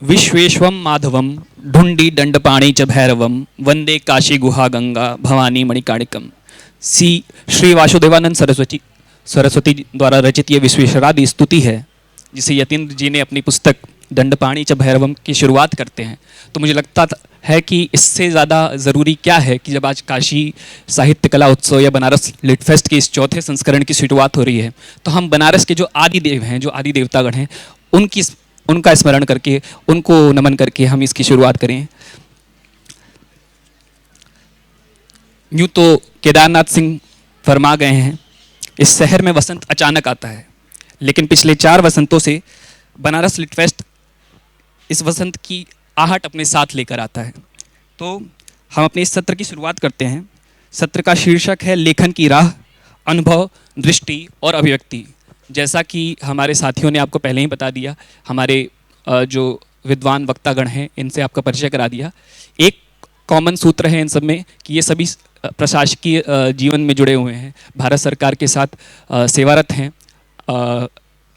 विश्वेश्वं माधवं ढुंडी दंडपाणि च भैरवं वंदे काशी गुहा गंगा भवानी मणिकाणिकम। श्री वासुदेवानंद सरस्वती द्वारा रचित ये विश्वेश्वरादि स्तुति है, जिसे यतीन्द्र जी ने अपनी पुस्तक दंडपाणि च भैरवम की शुरुआत करते हैं। तो मुझे लगता है कि इससे ज़्यादा ज़रूरी क्या है कि जब आज काशी साहित्य कला उत्सव या बनारस लिट फेस्ट के इस चौथे संस्करण की शुरुआत हो रही है, तो हम बनारस के जो आदि देव हैं, जो आदि देवतागण हैं, उनका स्मरण करके, उनको नमन करके हम इसकी शुरुआत करें। यूँ तो केदारनाथ सिंह फरमा गए हैं, इस शहर में वसंत अचानक आता है, लेकिन पिछले 4 वसंतों से बनारस लिट फेस्ट इस वसंत की आहट अपने साथ लेकर आता है। तो हम अपने इस सत्र की शुरुआत करते हैं। सत्र का शीर्षक है लेखन की राह, अनुभव, दृष्टि और अभिव्यक्ति। जैसा कि हमारे साथियों ने आपको पहले ही बता दिया, हमारे जो विद्वान वक्तागण हैं, इनसे आपका परिचय करा दिया। एक कॉमन सूत्र है इन सब में कि ये सभी प्रशासकीय जीवन में जुड़े हुए हैं, भारत सरकार के साथ सेवारत हैं।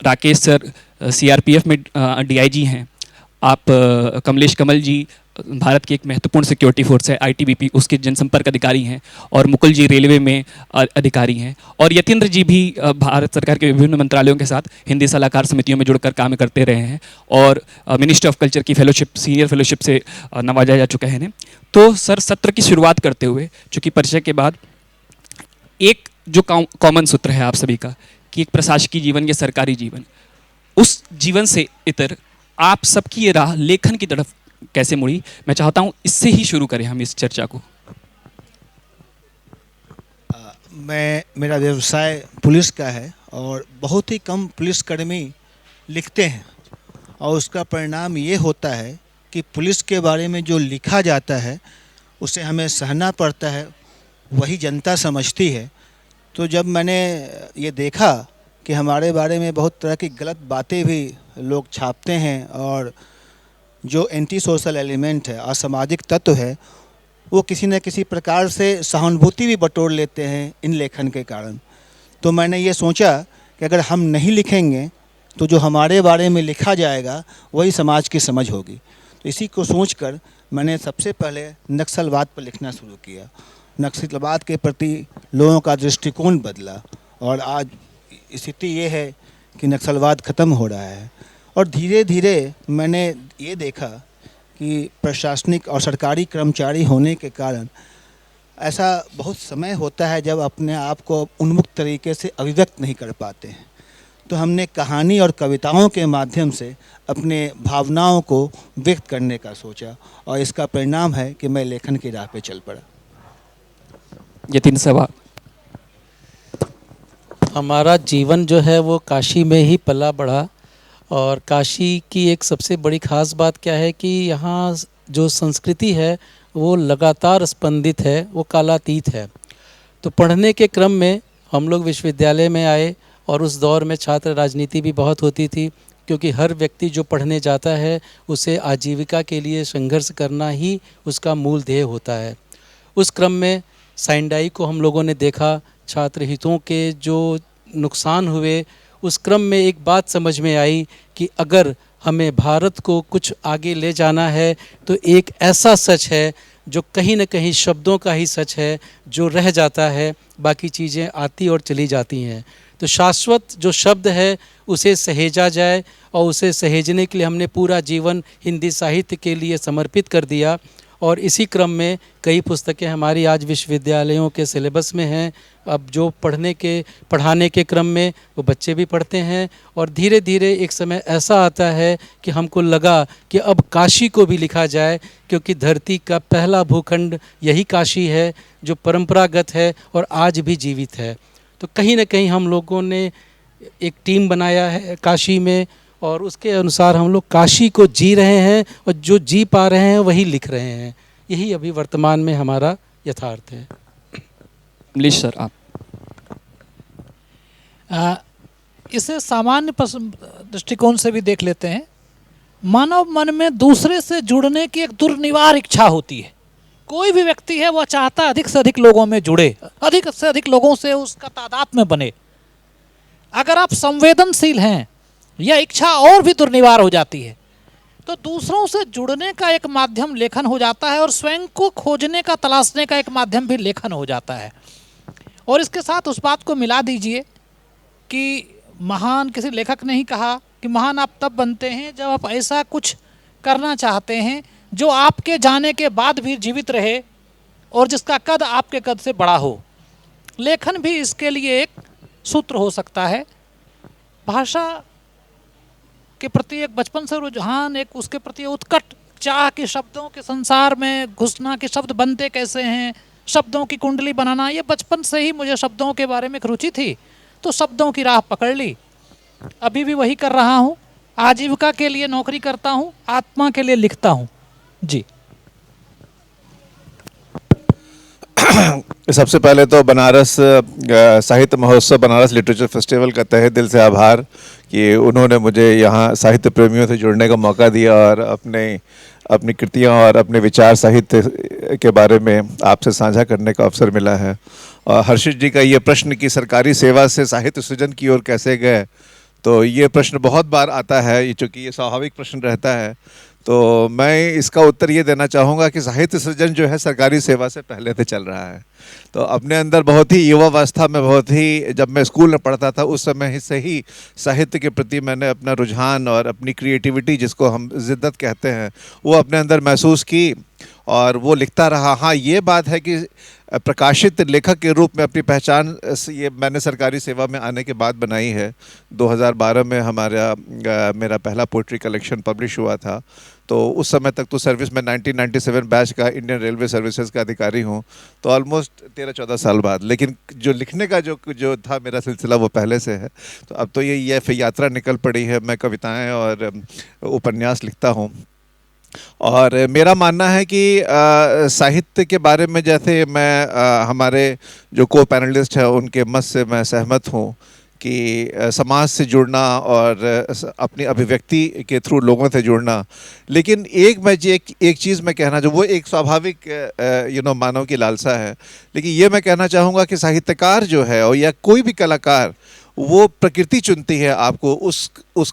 राकेश सर CRPF में DIG हैं। आप कमलेश कमल जी भारत की एक महत्वपूर्ण सिक्योरिटी फोर्स है ITBP, उसके जनसंपर्क अधिकारी हैं। और मुकुल जी रेलवे में अधिकारी हैं। और यतीन्द्र जी भी भारत सरकार के विभिन्न मंत्रालयों के साथ हिंदी सलाहकार समितियों में जुड़कर काम करते रहे हैं और मिनिस्ट्री ऑफ कल्चर की फेलोशिप, सीनियर फेलोशिप से नवाजा जा चुका है इन्हें। तो सर, सत्र की शुरुआत करते हुए, चूँकि परिचय के बाद एक जो कॉमन सूत्र है आप सभी का कि एक प्रशासकीय जीवन या सरकारी जीवन, उस जीवन से इतर आप सबकी ये राह लेखन की तरफ कैसे मुड़ी, मैं चाहता हूँ इससे ही शुरू करें हम इस चर्चा को। मेरा व्यवसाय पुलिस का है और बहुत ही कम पुलिसकर्मी लिखते हैं, और उसका परिणाम ये होता है कि पुलिस के बारे में जो लिखा जाता है उसे हमें सहना पड़ता है, वही जनता समझती है। तो जब मैंने ये देखा कि हमारे बारे में बहुत तरह की गलत बातें भी लोग छापते हैं और जो एंटी सोशल एलिमेंट है, असामाजिक तत्व है, वो किसी न किसी प्रकार से सहानुभूति भी बटोर लेते हैं इन लेखन के कारण। तो मैंने ये सोचा कि अगर हम नहीं लिखेंगे तो जो हमारे बारे में लिखा जाएगा वही समाज की समझ होगी। तो इसी को सोचकर मैंने सबसे पहले नक्सलवाद पर लिखना शुरू किया। नक्सलवाद के प्रति लोगों का दृष्टिकोण बदला और आज स्थिति ये है कि नक्सलवाद ख़त्म हो रहा है। और धीरे धीरे मैंने ये देखा कि प्रशासनिक और सरकारी कर्मचारी होने के कारण ऐसा बहुत समय होता है जब अपने आप को उन्मुक्त तरीके से अभिव्यक्त नहीं कर पाते हैं। तो हमने कहानी और कविताओं के माध्यम से अपने भावनाओं को व्यक्त करने का सोचा, और इसका परिणाम है कि मैं लेखन की राह पे चल पड़ा। यतीन्द्र साहब, हमारा जीवन जो है वो काशी में ही पला बढ़ा, और काशी की एक सबसे बड़ी ख़ास बात क्या है कि यहाँ जो संस्कृति है वो लगातार स्पंदित है, वो कालातीत है। तो पढ़ने के क्रम में हम लोग विश्वविद्यालय में आए, और उस दौर में छात्र राजनीति भी बहुत होती थी, क्योंकि हर व्यक्ति जो पढ़ने जाता है उसे आजीविका के लिए संघर्ष करना ही उसका मूल ध्येय होता है। उस क्रम में साइंडाई को हम लोगों ने देखा, छात्र हितों के जो नुकसान हुए, उस क्रम में एक बात समझ में आई कि अगर हमें भारत को कुछ आगे ले जाना है तो एक ऐसा सच है जो कहीं न कहीं शब्दों का ही सच है, जो रह जाता है, बाकी चीज़ें आती और चली जाती हैं। तो शाश्वत जो शब्द है उसे सहेजा जाए, और उसे सहेजने के लिए हमने पूरा जीवन हिंदी साहित्य के लिए समर्पित कर दिया। और इसी क्रम में कई पुस्तकें हमारी आज विश्वविद्यालयों के सिलेबस में हैं। अब जो पढ़ाने के क्रम में वो बच्चे भी पढ़ते हैं, और धीरे धीरे एक समय ऐसा आता है कि हमको लगा कि अब काशी को भी लिखा जाए, क्योंकि धरती का पहला भूखंड यही काशी है, जो परंपरागत है और आज भी जीवित है। तो कहीं ना कहीं हम लोगों ने एक टीम बनाया है काशी में, और उसके अनुसार हम लोग काशी को जी रहे हैं, और जो जी पा रहे हैं वही लिख रहे हैं। यही अभी वर्तमान में हमारा यथार्थ है। कमलेश सर, आप इसे सामान्य दृष्टिकोण से भी देख लेते हैं। मानव मन में दूसरे से जुड़ने की एक दुर्निवार इच्छा होती है। कोई भी व्यक्ति है वह चाहता है अधिक से अधिक लोगों में जुड़े, अधिक से अधिक लोगों से उसका तादाद में बने। अगर आप संवेदनशील हैं, यह इच्छा और भी दुर्निवार हो जाती है। तो दूसरों से जुड़ने का एक माध्यम लेखन हो जाता है और स्वयं को खोजने का, तलाशने का एक माध्यम भी लेखन हो जाता है। और इसके साथ उस बात को मिला दीजिए कि महान किसी लेखक ने ही कहा कि महान आप तब बनते हैं जब आप ऐसा कुछ करना चाहते हैं जो आपके जाने के बाद भी जीवित रहे और जिसका कद आपके कद से बड़ा हो। लेखन भी इसके लिए एक सूत्र हो सकता है। भाषा के प्रति एक बचपन से रुझान, एक उसके प्रति उत्कट चाह कि शब्दों के संसार में घुसना, कि शब्द बनते कैसे हैं, शब्दों की कुंडली बनाना, ये बचपन से ही मुझे शब्दों के बारे में एक रुचि थी, तो शब्दों की राह पकड़ ली। अभी भी वही कर रहा हूँ, आजीविका के लिए नौकरी करता हूँ, आत्मा के लिए लिखता हूँ। जी। सबसे पहले तो बनारस साहित्य महोत्सव, बनारस लिटरेचर फेस्टिवल का तहे दिल से आभार कि उन्होंने मुझे यहाँ साहित्य प्रेमियों से जुड़ने का मौका दिया और अपनी कृतियाँ और अपने विचार साहित्य के बारे में आपसे साझा करने का अवसर मिला है। और हर्षित जी का ये प्रश्न कि सरकारी सेवा से साहित्य सृजन की ओर कैसे गए, तो ये प्रश्न बहुत बार आता है, चूँकि ये स्वाभाविक प्रश्न रहता है। तो मैं इसका उत्तर ये देना चाहूँगा कि साहित्य सृजन जो है सरकारी सेवा से पहले से चल रहा है। तो अपने अंदर बहुत ही युवावस्था में, बहुत ही जब मैं स्कूल में पढ़ता था उस समय से ही साहित्य के प्रति मैंने अपना रुझान और अपनी क्रिएटिविटी, जिसको हम जिद्दत कहते हैं, वो अपने अंदर महसूस की और वो लिखता रहा। हाँ, ये बात है कि प्रकाशित लेखक के रूप में अपनी पहचान ये मैंने सरकारी सेवा में आने के बाद बनाई है। 2012 में मेरा पहला पोइट्री कलेक्शन पब्लिश हुआ था। तो उस समय तक तो सर्विस में 1997 बैच का इंडियन रेलवे सर्विसेज का अधिकारी हूँ, तो ऑलमोस्ट 13-14 साल बाद। लेकिन जो लिखने का जो था मेरा सिलसिला वो पहले से है। तो अब तो ये फिर यात्रा निकल पड़ी है। मैं कविताएं और उपन्यास लिखता हूँ और मेरा मानना है कि साहित्य के बारे में, जैसे मैं हमारे जो को पैनलिस्ट है उनके मत से मैं सहमत हूँ कि समाज से जुड़ना और अपनी अभिव्यक्ति के थ्रू लोगों से जुड़ना। लेकिन एक चीज़ मैं कहना, जो वो एक स्वाभाविक मानव की लालसा है, लेकिन ये मैं कहना चाहूँगा कि साहित्यकार जो है और या कोई भी कलाकार, वो प्रकृति चुनती है आपको उस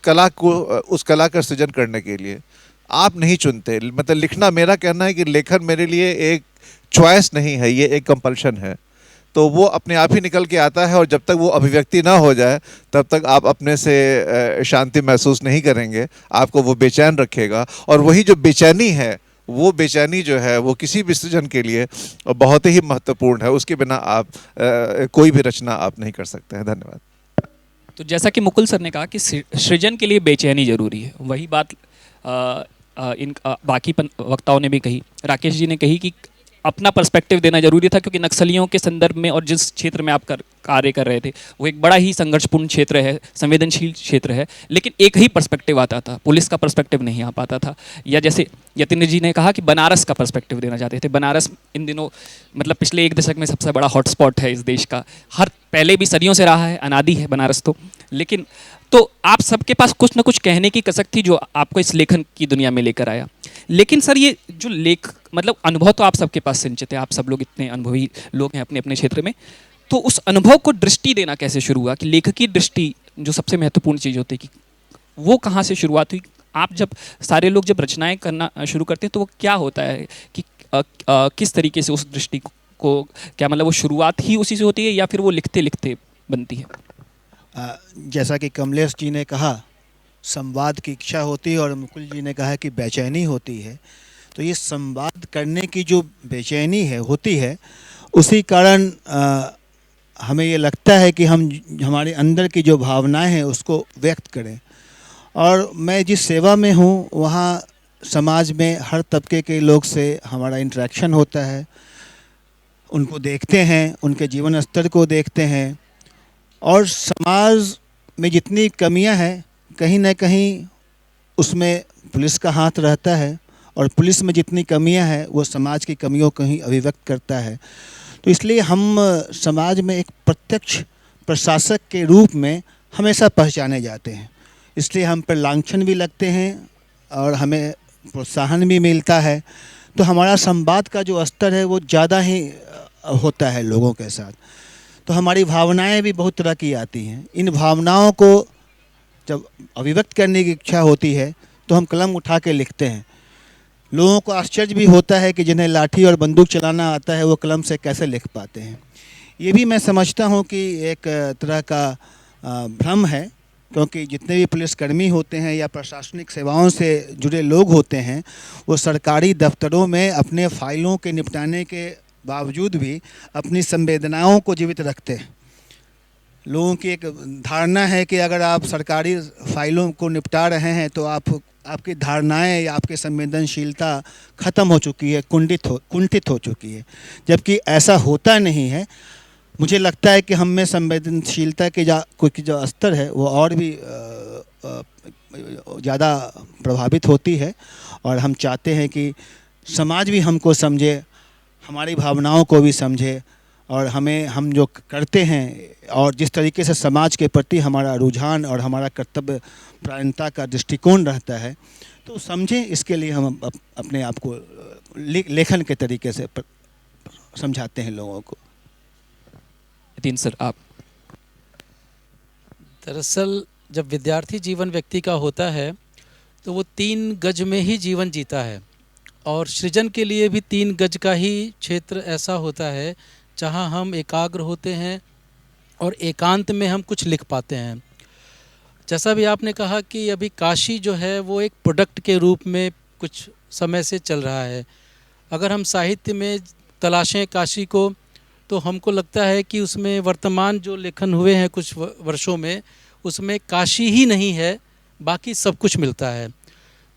कला का सृजन करने के लिए, आप नहीं चुनते। मतलब लिखना, मेरा कहना है कि लेखन मेरे लिए एक चॉइस नहीं है, ये एक कंपल्शन है। तो वो अपने आप ही निकल के आता है और जब तक वो अभिव्यक्ति ना हो जाए तब तक आप अपने से शांति महसूस नहीं करेंगे, आपको वो बेचैन रखेगा। और वही जो बेचैनी है, वो बेचैनी जो है वो किसी भी सृजन के लिए बहुत ही महत्वपूर्ण है। उसके बिना आप कोई भी रचना आप नहीं कर सकते हैं। धन्यवाद। तो जैसा कि मुकुल सर ने कहा कि सृजन के लिए बेचैनी जरूरी है, वही बात बाकी वक्ताओं ने भी कही। राकेश जी ने कही कि अपना पर्सपेक्टिव देना जरूरी था, क्योंकि नक्सलियों के संदर्भ में और जिस क्षेत्र में आप कार्य कर रहे थे वो एक बड़ा ही संघर्षपूर्ण क्षेत्र है, संवेदनशील क्षेत्र है, लेकिन एक ही पर्सपेक्टिव आता था, पुलिस का पर्सपेक्टिव नहीं आ पाता था। या जैसे यतीन्द्र जी ने कहा कि बनारस का पर्सपेक्टिव देना चाहते थे। बनारस इन दिनों, मतलब पिछले 1 दशक में सबसे बड़ा हॉटस्पॉट है इस देश का, पहले भी सदियों से रहा है, अनादि है बनारस तो। लेकिन तो आप सबके पास कुछ ना कुछ कहने की कसक थी जो आपको इस लेखन की दुनिया में लेकर आया। लेकिन सर, ये जो मतलब अनुभव तो आप सबके पास संचित है, आप सब लोग इतने अनुभवी लोग हैं अपने अपने क्षेत्र में, तो उस अनुभव को दृष्टि देना कैसे शुरू हुआ? कि लेखक की दृष्टि जो सबसे महत्वपूर्ण चीज़ होती है, कि वो कहाँ से शुरुआत हुई? आप जब सारे लोग जब रचनाएं करना शुरू करते हैं तो वो क्या होता है कि किस तरीके से उस दृष्टि को, क्या मतलब वो शुरुआत ही उसी से होती है या फिर वो लिखते लिखते बनती है? जैसा कि कमलेश जी ने कहा, संवाद की इच्छा होती है और मुकुल जी ने कहा कि बेचैनी होती है। तो ये संवाद करने की जो बेचैनी होती है, उसी कारण हमें ये लगता है कि हम हमारे अंदर की जो भावनाएं हैं उसको व्यक्त करें। और मैं जिस सेवा में हूँ वहाँ समाज में हर तबके के लोग से हमारा इंटरेक्शन होता है, उनको देखते हैं, उनके जीवन स्तर को देखते हैं, और समाज में जितनी कमियां हैं कहीं ना कहीं उसमें पुलिस का हाथ रहता है, और पुलिस में जितनी कमियां हैं वो समाज की कमियों को ही अभिव्यक्त करता है। तो इसलिए हम समाज में एक प्रत्यक्ष प्रशासक के रूप में हमेशा पहचाने जाते हैं। इसलिए हम पर लांछन भी लगते हैं और हमें प्रोत्साहन भी मिलता है। तो हमारा संवाद का जो स्तर है वो ज़्यादा ही होता है लोगों के साथ। तो हमारी भावनाएं भी बहुत तरह की आती हैं। इन भावनाओं को जब अभिव्यक्त करने की इच्छा होती है तो हम कलम उठा के लिखते हैं। लोगों को आश्चर्य भी होता है कि जिन्हें लाठी और बंदूक चलाना आता है वो कलम से कैसे लिख पाते हैं। ये भी मैं समझता हूँ कि एक तरह का भ्रम है, क्योंकि जितने भी पुलिसकर्मी होते हैं या प्रशासनिक सेवाओं से जुड़े लोग होते हैं वो सरकारी दफ्तरों में अपने फाइलों के निपटाने के बावजूद भी अपनी संवेदनाओं को जीवित रखते हैं। लोगों की एक धारणा है कि अगर आप सरकारी फाइलों को निपटा रहे हैं तो आपकी धारणाएं या आपकी संवेदनशीलता ख़त्म हो चुकी है, कुंठित हो चुकी है, जबकि ऐसा होता नहीं है। मुझे लगता है कि हम में संवेदनशीलता के जो स्तर है वो और भी ज़्यादा प्रभावित होती है, और हम चाहते हैं कि समाज भी हमको समझे, हमारी भावनाओं को भी समझे, और हम जो करते हैं और जिस तरीके से समाज के प्रति हमारा रुझान और हमारा कर्तव्य परायणता का दृष्टिकोण रहता है तो समझें। इसके लिए हम अपने आप को लेखन के तरीके से समझाते हैं लोगों को। नितिन सर, आप। दरअसल जब विद्यार्थी जीवन व्यक्ति का होता है तो वो 3 गज में ही जीवन जीता है, और सृजन के लिए भी 3 गज का ही क्षेत्र ऐसा होता है जहाँ हम एकाग्र होते हैं और एकांत में हम कुछ लिख पाते हैं। जैसा भी आपने कहा कि अभी काशी जो है वो एक प्रोडक्ट के रूप में कुछ समय से चल रहा है। अगर हम साहित्य में तलाशें काशी को तो हमको लगता है कि उसमें वर्तमान जो लेखन हुए हैं कुछ वर्षों में, उसमें काशी ही नहीं है, बाकी सब कुछ मिलता है।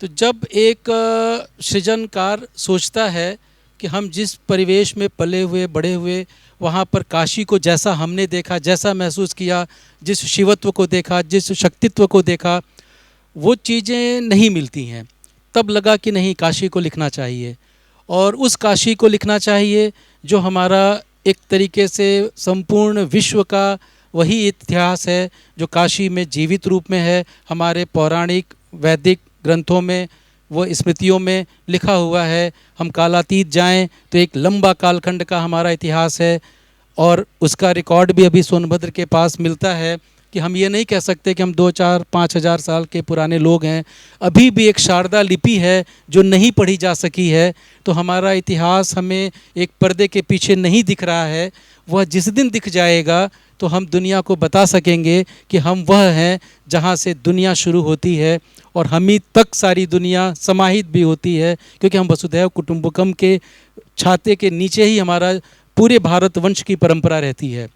तो जब एक सृजनकार सोचता है कि हम जिस परिवेश में पले हुए बड़े हुए वहाँ पर काशी को जैसा हमने देखा, जैसा महसूस किया, जिस शिवत्व को देखा, जिस शक्तित्व को देखा, वो चीज़ें नहीं मिलती हैं। तब लगा कि नहीं, काशी को लिखना चाहिए, और उस काशी को लिखना चाहिए जो हमारा एक तरीके से संपूर्ण विश्व का वही इतिहास है जो काशी में जीवित रूप में है। हमारे पौराणिक वैदिक ग्रंथों में, वो स्मृतियों में लिखा हुआ है। हम कालातीत जाएं तो एक लंबा कालखंड का हमारा इतिहास है, और उसका रिकॉर्ड भी अभी सोनभद्र के पास मिलता है कि हम ये नहीं कह सकते कि हम 2, 4, 5 हज़ार साल के पुराने लोग हैं। अभी भी एक शारदा लिपि है जो नहीं पढ़ी जा सकी है। तो हमारा इतिहास हमें एक पर्दे के पीछे नहीं दिख रहा है। वह जिस दिन दिख जाएगा तो हम दुनिया को बता सकेंगे कि हम वह हैं जहाँ से दुनिया शुरू होती है, और हम ही तक सारी दुनिया समाहित भी होती है, क्योंकि हम वसुधैव कुटुंबकम के छाते के नीचे ही हमारा पूरे भारत वंश की परंपरा रहती है।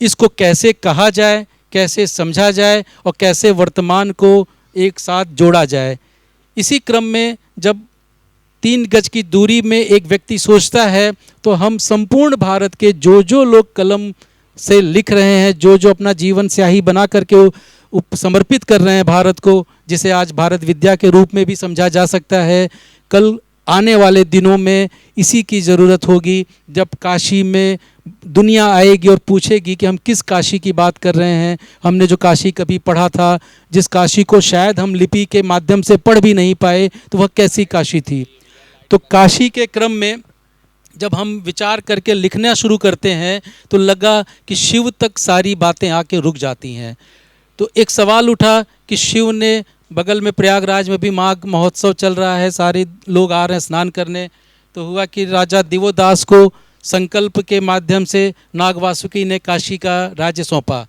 इसको कैसे कहा जाए, कैसे समझा जाए, और कैसे वर्तमान को एक साथ जोड़ा जाए, इसी क्रम में जब 3 गज की दूरी में एक व्यक्ति सोचता है तो हम संपूर्ण भारत के जो लोग कलम से लिख रहे हैं, जो अपना जीवन स्याही बना करके समर्पित कर रहे हैं भारत को, जिसे आज भारत विद्या के रूप में भी समझा जा सकता है, कल आने वाले दिनों में इसी की ज़रूरत होगी। जब काशी में दुनिया आएगी और पूछेगी कि हम किस काशी की बात कर रहे हैं, हमने जो काशी कभी पढ़ा था, जिस काशी को शायद हम लिपि के माध्यम से पढ़ भी नहीं पाए, तो वह कैसी काशी थी। तो काशी के क्रम में जब हम विचार करके लिखना शुरू करते हैं तो लगा कि शिव तक सारी बातें आके रुक जाती हैं। तो एक सवाल उठा कि शिव ने, बगल में प्रयागराज में भी माघ महोत्सव चल रहा है, सारे लोग आ रहे हैं स्नान करने, तो हुआ कि राजा दिवोदास को संकल्प के माध्यम से नाग वासुकी ने काशी का राज्य सौंपा।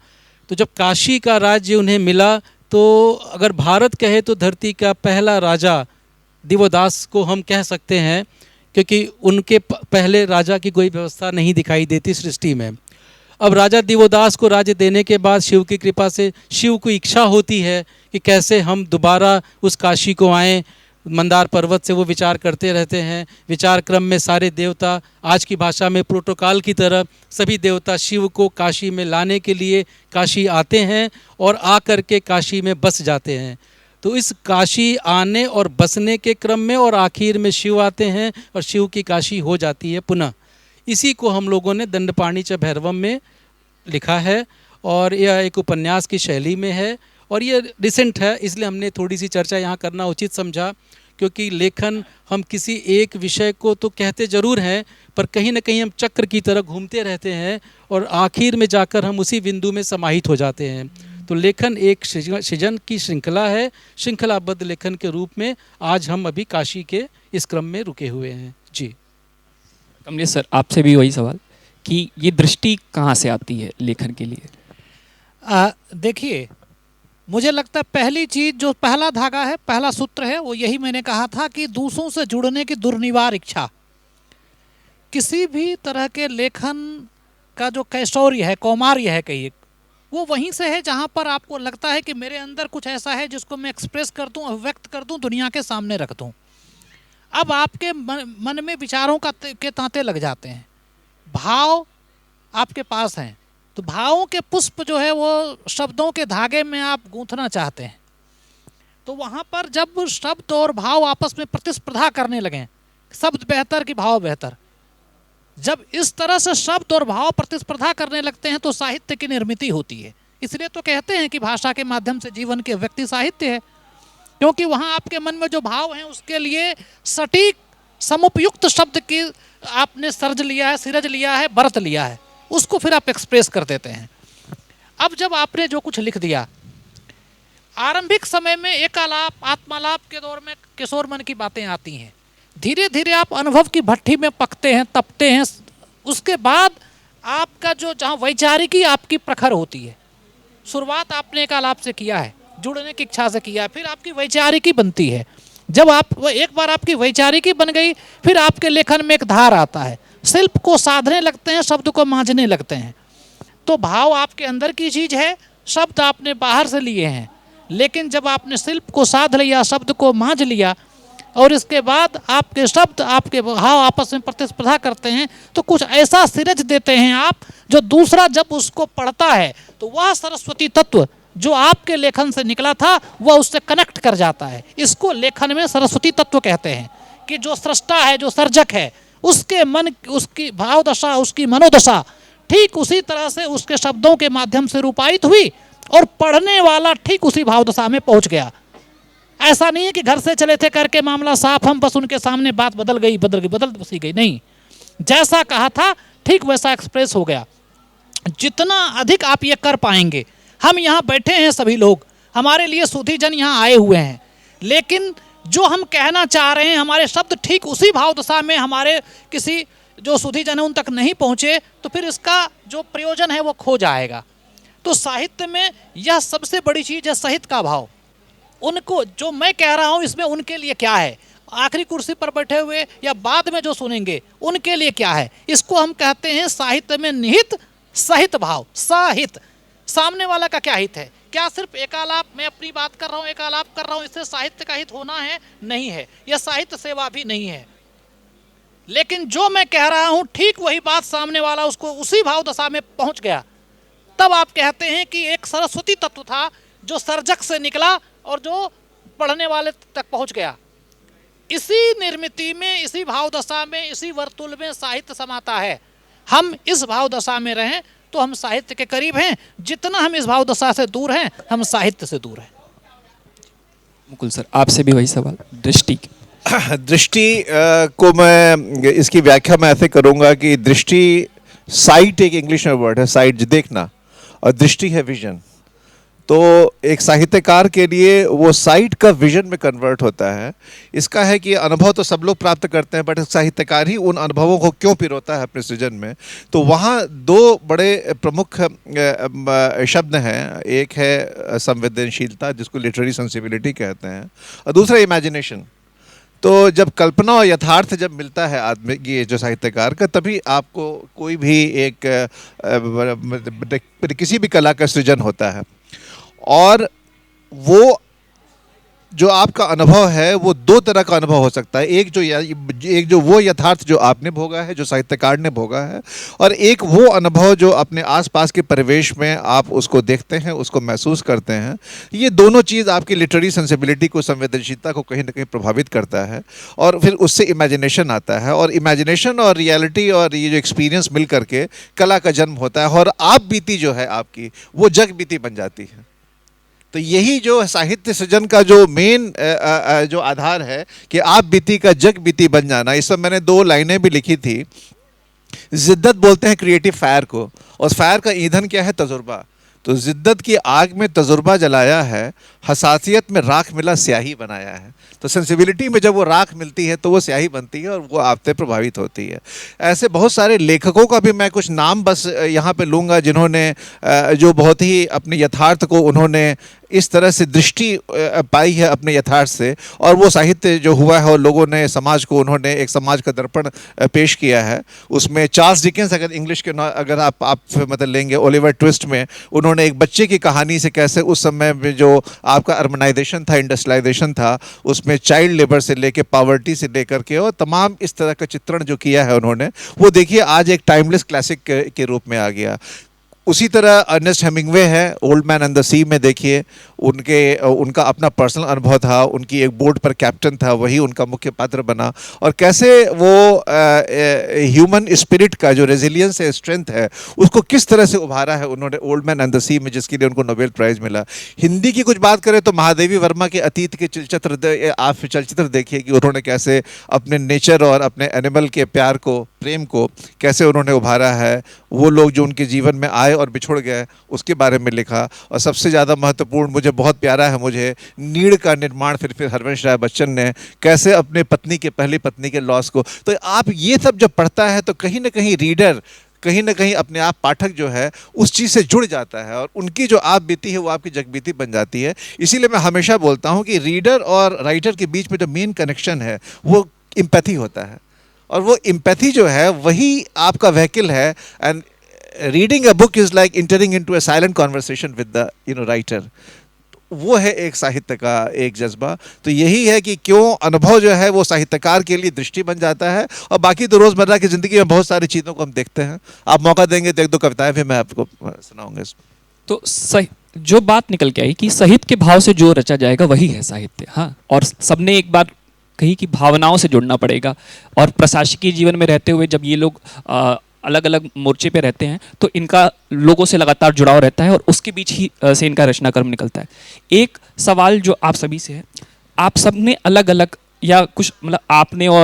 तो जब काशी का राज्य उन्हें मिला तो अगर भारत कहे तो धरती का पहला राजा दिवोदास को हम कह सकते हैं, क्योंकि उनके पहले राजा की कोई व्यवस्था नहीं दिखाई देती सृष्टि में। अब राजा दिवोदास को राज्य देने के बाद शिव की कृपा से शिव को इच्छा होती है कि कैसे हम दोबारा उस काशी को आएँ। मंदार पर्वत से वो विचार करते रहते हैं। विचार क्रम में सारे देवता, आज की भाषा में प्रोटोकॉल की तरह, सभी देवता शिव को काशी में लाने के लिए काशी आते हैं और आ कर के काशी में बस जाते हैं। तो इस काशी आने और बसने के क्रम में और आखिर में शिव आते हैं और शिव की काशी हो जाती है पुनः। इसी को हम लोगों ने दंडपाणि च भैरवम में लिखा है, और यह एक उपन्यास की शैली में है, और ये रिसेंट है, इसलिए हमने थोड़ी सी चर्चा यहाँ करना उचित समझा। क्योंकि लेखन, हम किसी एक विषय को तो कहते ज़रूर हैं, पर कहीं ना कहीं हम चक्र की तरह घूमते रहते हैं और आखिर में जाकर हम उसी बिंदु में समाहित हो जाते हैं। तो लेखन एक सृजन की श्रृंखला है, श्रृंखलाबद्ध लेखन के रूप में आज हम अभी काशी के इस क्रम में रुके हुए हैं। जी कमलेश सर, आपसे भी वही सवाल कि ये दृष्टि कहाँ से आती है लेखन के लिए? देखिए, मुझे लगता है पहली चीज़ जो पहला धागा है, पहला सूत्र है, वो यही मैंने कहा था कि दूसरों से जुड़ने की दुर्निवार इच्छा। किसी भी तरह के लेखन का जो कैशौर्य है, कौमार्य है कहिए, वो वहीं से है जहाँ पर आपको लगता है कि मेरे अंदर कुछ ऐसा है जिसको मैं एक्सप्रेस कर दूँ, अभिव्यक्त कर दूँ, दुनिया के सामने रख दूँ। अब आपके मन में विचारों के तांते लग जाते हैं, भाव आपके पास हैं, तो भावों के पुष्प जो है वो शब्दों के धागे में आप गूंथना चाहते हैं। तो वहाँ पर जब शब्द और भाव आपस में प्रतिस्पर्धा करने लगें, शब्द बेहतर कि भाव बेहतर, जब इस तरह से शब्द और भाव प्रतिस्पर्धा करने लगते हैं तो साहित्य की निर्मिति होती है। इसलिए तो कहते हैं कि भाषा के माध्यम से जीवन के व्यक्ति साहित्य है, क्योंकि वहाँ आपके मन में जो भाव हैं उसके लिए सटीक समुपयुक्त शब्द की आपने सर्ज लिया है, सिरज लिया है, बरत लिया है, उसको फिर आप एक्सप्रेस कर देते हैं। अब जब आपने जो कुछ लिख दिया, आरंभिक समय में एकालाप आत्मालाप के दौर में किशोर मन की बातें आती हैं, धीरे धीरे आप अनुभव की भट्टी में पकते हैं, तपते हैं, उसके बाद आपका जो जहाँ वैचारिकी आपकी प्रखर होती है, शुरुआत आपने एकालाप से किया है, जुड़ने की इच्छा से किया है, फिर आपकी वैचारिकी बनती है। जब आप एक बार आपकी वैचारिकी बन गई, फिर आपके लेखन में एक धार आता है, शिल्प को साधने लगते हैं, शब्द को मांझने लगते हैं। तो भाव आपके अंदर की चीज़ है, शब्द आपने बाहर से लिए हैं, लेकिन जब आपने शिल्प को साध लिया, शब्द को मांझ लिया और इसके बाद आपके शब्द आपके भाव आपस में प्रतिस्पर्धा करते हैं, तो कुछ ऐसा सिरज देते हैं आप, जो दूसरा जब उसको पढ़ता है तो वह सरस्वती तत्व जो आपके लेखन से निकला था वह उससे कनेक्ट कर जाता है। इसको लेखन में सरस्वती तत्व कहते हैं कि जो सृष्टा है, जो सर्जक है, उसके मन, उसकी भाव दशा, उसकी मनोदशा ठीक उसी तरह से उसके शब्दों के माध्यम से रूपायित हुई और पढ़ने वाला ठीक उसी भाव दशा में पहुंच गया। ऐसा नहीं है कि घर से चले थे करके मामला साफ, हम बस उनके सामने बात बदल बसी गई, नहीं, जैसा कहा था ठीक वैसा एक्सप्रेस हो गया। जितना अधिक आप ये कर पाएंगे, हम यहाँ बैठे हैं सभी लोग, हमारे लिए सुधी जन यहाँ आए हुए हैं, लेकिन जो हम कहना चाह रहे हैं हमारे शब्द ठीक उसी भाव दशा में हमारे किसी जो सुधी जन उन तक नहीं पहुँचे, तो फिर इसका जो प्रयोजन है वो खो जाएगा। तो साहित्य में यह सबसे बड़ी चीज़ है, साहित्य का भाव। उनको जो मैं कह रहा हूँ इसमें उनके लिए क्या है, आखिरी कुर्सी पर बैठे हुए या बाद में जो सुनेंगे उनके लिए क्या है, इसको हम कहते हैं साहित्य में निहित सहित भाव। साहित्य सामने वाला का क्या हित है, क्या सिर्फ एकालाप, मैं अपनी बात कर रहा हूँ, एकालाप कर रहा हूँ, इससे साहित्य का हित होना है? नहीं है, यह साहित्य सेवा भी नहीं है। लेकिन जो मैं कह रहा हूँ ठीक वही बात सामने वाला उसको उसी भाव दशा में पहुँच गया, तब आप कहते हैं कि एक सरस्वती तत्व था जो सर्जक से निकला और जो पढ़ने वाले तक पहुंच गया। इसी निर्मिति में, इसी भाव दशा में, इसी वर्तुल में साहित्य समाता है। हम इस भाव दशा में रहें तो हम साहित्य के करीब हैं, जितना हम इस भाव दशा से दूर हैं हम साहित्य से दूर हैं। मुकुल सर, आपसे भी वही सवाल, दृष्टि को मैं इसकी व्याख्या मैं ऐसे करूंगा कि दृष्टि, साइट एक इंग्लिश में वर्ड है, साइट देखना, और दृष्टि है विजन। तो एक साहित्यकार के लिए वो साइट का विजन में कन्वर्ट होता है। इसका है कि अनुभव तो सब लोग प्राप्त करते हैं, बट साहित्यकार ही उन अनुभवों को क्यों पिरोता है अपने सृजन में। तो वहाँ दो बड़े प्रमुख शब्द हैं, एक है संवेदनशीलता जिसको लिटरेरी सेंसिबिलिटी कहते हैं, और दूसरा इमेजिनेशन। तो जब कल्पना और यथार्थ जब मिलता है आदमी, ये जो साहित्यकार का, तभी आपको कोई भी एक किसी भी कला का सृजन होता है। और वो जो आपका अनुभव है वो दो तरह का अनुभव हो सकता है, एक जो वो यथार्थ जो आपने भोगा है, जो साहित्यकार ने भोगा है, और एक वो अनुभव जो अपने आसपास के परिवेश में आप उसको देखते हैं, उसको महसूस करते हैं। ये दोनों चीज़ आपकी लिटरेरी सेंसिबिलिटी को, संवेदनशीलता को कहीं ना कहीं प्रभावित करता है, और फिर उससे इमेजिनेशन आता है, और इमेजिनेशन और रियलिटी और ये जो एक्सपीरियंस मिल करके कला का जन्म होता है, और आप बीती जो है आपकी वो जग बीती बन जाती है। तो यही जो साहित्य सृजन का जो मेन जो आधार है कि आप बीती का जग बीती बन जाना। इस सब मैंने दो लाइनें भी लिखी थी। जिद्दत बोलते हैं क्रिएटिव फायर को, और फायर का ईंधन क्या है? तजुर्बा। तो जिद्दत की आग में तजुर्बा जलाया है, हसासियत में राख मिला स्याही बनाया है। तो सेंसिबिलिटी में जब वो राख मिलती है तो वो स्याही बनती है और वो आपसे प्रभावित होती है। ऐसे बहुत सारे लेखकों का भी मैं कुछ नाम बस यहाँ पे लूँगा जिन्होंने जो बहुत ही अपने यथार्थ को उन्होंने इस तरह से दृष्टि पाई है अपने यथार्थ से, और वो साहित्य जो हुआ है और लोगों ने समाज को, उन्होंने एक समाज का दर्पण पेश किया है। उसमें चार्ल्स डिकेंस, अगर इंग्लिश के अगर आप मतलब लेंगे, ओलिवर ट्विस्ट में उन्होंने एक बच्चे की कहानी से कैसे उस समय में जो आपका अर्बनाइजेशन था, इंडस्ट्रियलाइजेशन था, उसमें चाइल्ड लेबर से लेके पावर्टी से लेकर के और तमाम इस तरह का चित्रण जो किया है उन्होंने, वो देखिए आज एक टाइमलेस क्लासिक के रूप में आ गया। उसी तरह अर्नेस्ट हेमिंग्वे है, ओल्ड मैन एंड द सी में देखिए उनका अपना पर्सनल अनुभव था, उनकी एक बोट पर कैप्टन था, वही उनका मुख्य पात्र बना, और कैसे वो ह्यूमन स्पिरिट का जो रेजिलियंस है, स्ट्रेंथ है, उसको किस तरह से उभारा है उन्होंने ओल्ड मैन एंड द सी में, जिसके लिए उनको नोबेल प्राइज़ मिला। हिंदी की कुछ बात करें तो महादेवी वर्मा के अतीत के आप चलचित्र देखिए कि उन्होंने कैसे अपने नेचर और अपने एनिमल के प्यार को, प्रेम को कैसे उन्होंने उभारा है। वो लोग जो उनके जीवन में आए और बिछुड़ गए, उसके बारे में लिखा। और सबसे ज़्यादा महत्वपूर्ण, मुझे बहुत प्यारा है, मुझे नीड़ का निर्माण फिर हरवंश राय बच्चन ने कैसे अपने पहली पत्नी के लॉस को, तो आप ये सब जब पढ़ता है तो कहीं ना कहीं रीडर, कहीं ना कहीं अपने आप पाठक जो है उस चीज़ से जुड़ जाता है, और उनकी जो आप बीती है वो आपकी जगबीती बन जाती है। इसीलिए मैं हमेशा बोलता हूँ कि रीडर और राइटर के बीच में जो मेन कनेक्शन है वो एम्पैथी होता है, और वो एम्पैथी जो है वही आपका व्हीकल है। And reading a book is like entering into a silent conversation with the writer. वो है एक साहित्य का एक जज्बा। तो यही है कि क्यों अनुभव जो है वो साहित्यकार के लिए दृष्टि बन जाता है, और बाकी तो रोज़मर्रा की ज़िंदगी में बहुत सारी चीज़ों को हम देखते हैं। आप मौका देंगे तो एक दो कविताएं भी मैं आपको सुनाऊंगा। तो सही जो बात निकल के आई कि साहित्य के भाव से जो रचा जाएगा वही है साहित्य। हाँ, और सबने एक बात कही कि भावनाओं से जुड़ना पड़ेगा, और प्रशासकीय जीवन में रहते हुए जब ये लोग अलग अलग मोर्चे पे रहते हैं तो इनका लोगों से लगातार जुड़ाव रहता है, और उसके बीच ही से इनका रचना कर्म निकलता है। एक सवाल जो आप सभी से है, आप सब ने अलग अलग या कुछ मतलब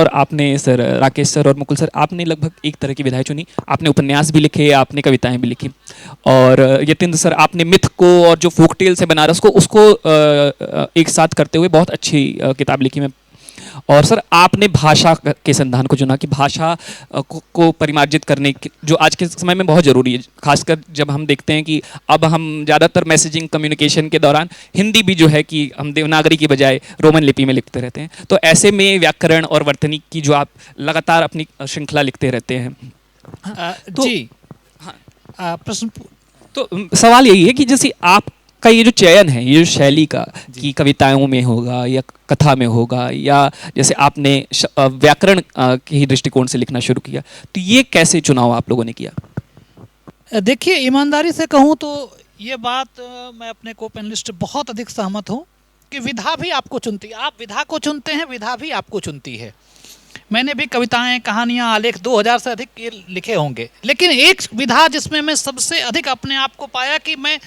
आपने सर राकेश सर और मुकुल सर, आपने लगभग एक तरह की विधाएं चुनी। आपने उपन्यास भी लिखे, आपने कविताएं भी लिखी, और यतीन्द्र सर आपने मिथ को और जो फोक टेल्स है बनारस को, उसको एक साथ करते हुए बहुत अच्छी किताब लिखी। मैं और सर आपने भाषा के संधान को चुना कि भाषा को परिमार्जित करने की, जो आज के समय में बहुत ज़रूरी है, खासकर जब हम देखते हैं कि अब हम ज़्यादातर मैसेजिंग कम्युनिकेशन के दौरान हिंदी भी जो है कि हम देवनागरी की बजाय रोमन लिपि में लिखते रहते हैं। तो ऐसे में व्याकरण और वर्तनी की जो आप लगातार अपनी श्रृंखला लिखते रहते हैं। तो, जी हाँ, प्रश्न तो सवाल यही है कि जैसे आप का ये जो चयन है, ये जो शैली का कि कविताओं में होगा या कथा में होगा, या जैसे आपने व्याकरण के ही दृष्टिकोण से लिखना शुरू किया, तो ये कैसे चुनाव आप लोगों ने किया? देखिए, ईमानदारी से कहूँ तो ये बात मैं अपने को पैनलिस्ट बहुत अधिक सहमत हूँ कि विधा भी आपको चुनती है। आप विधा को चुनते हैं, विधा भी आपको चुनती है। मैंने भी कविताएं, कहानियाँ, आलेख 2000 से अधिक ये लिखे होंगे, लेकिन एक विधा जिसमें मैं सबसे अधिक अपने आप को पाया कि मैं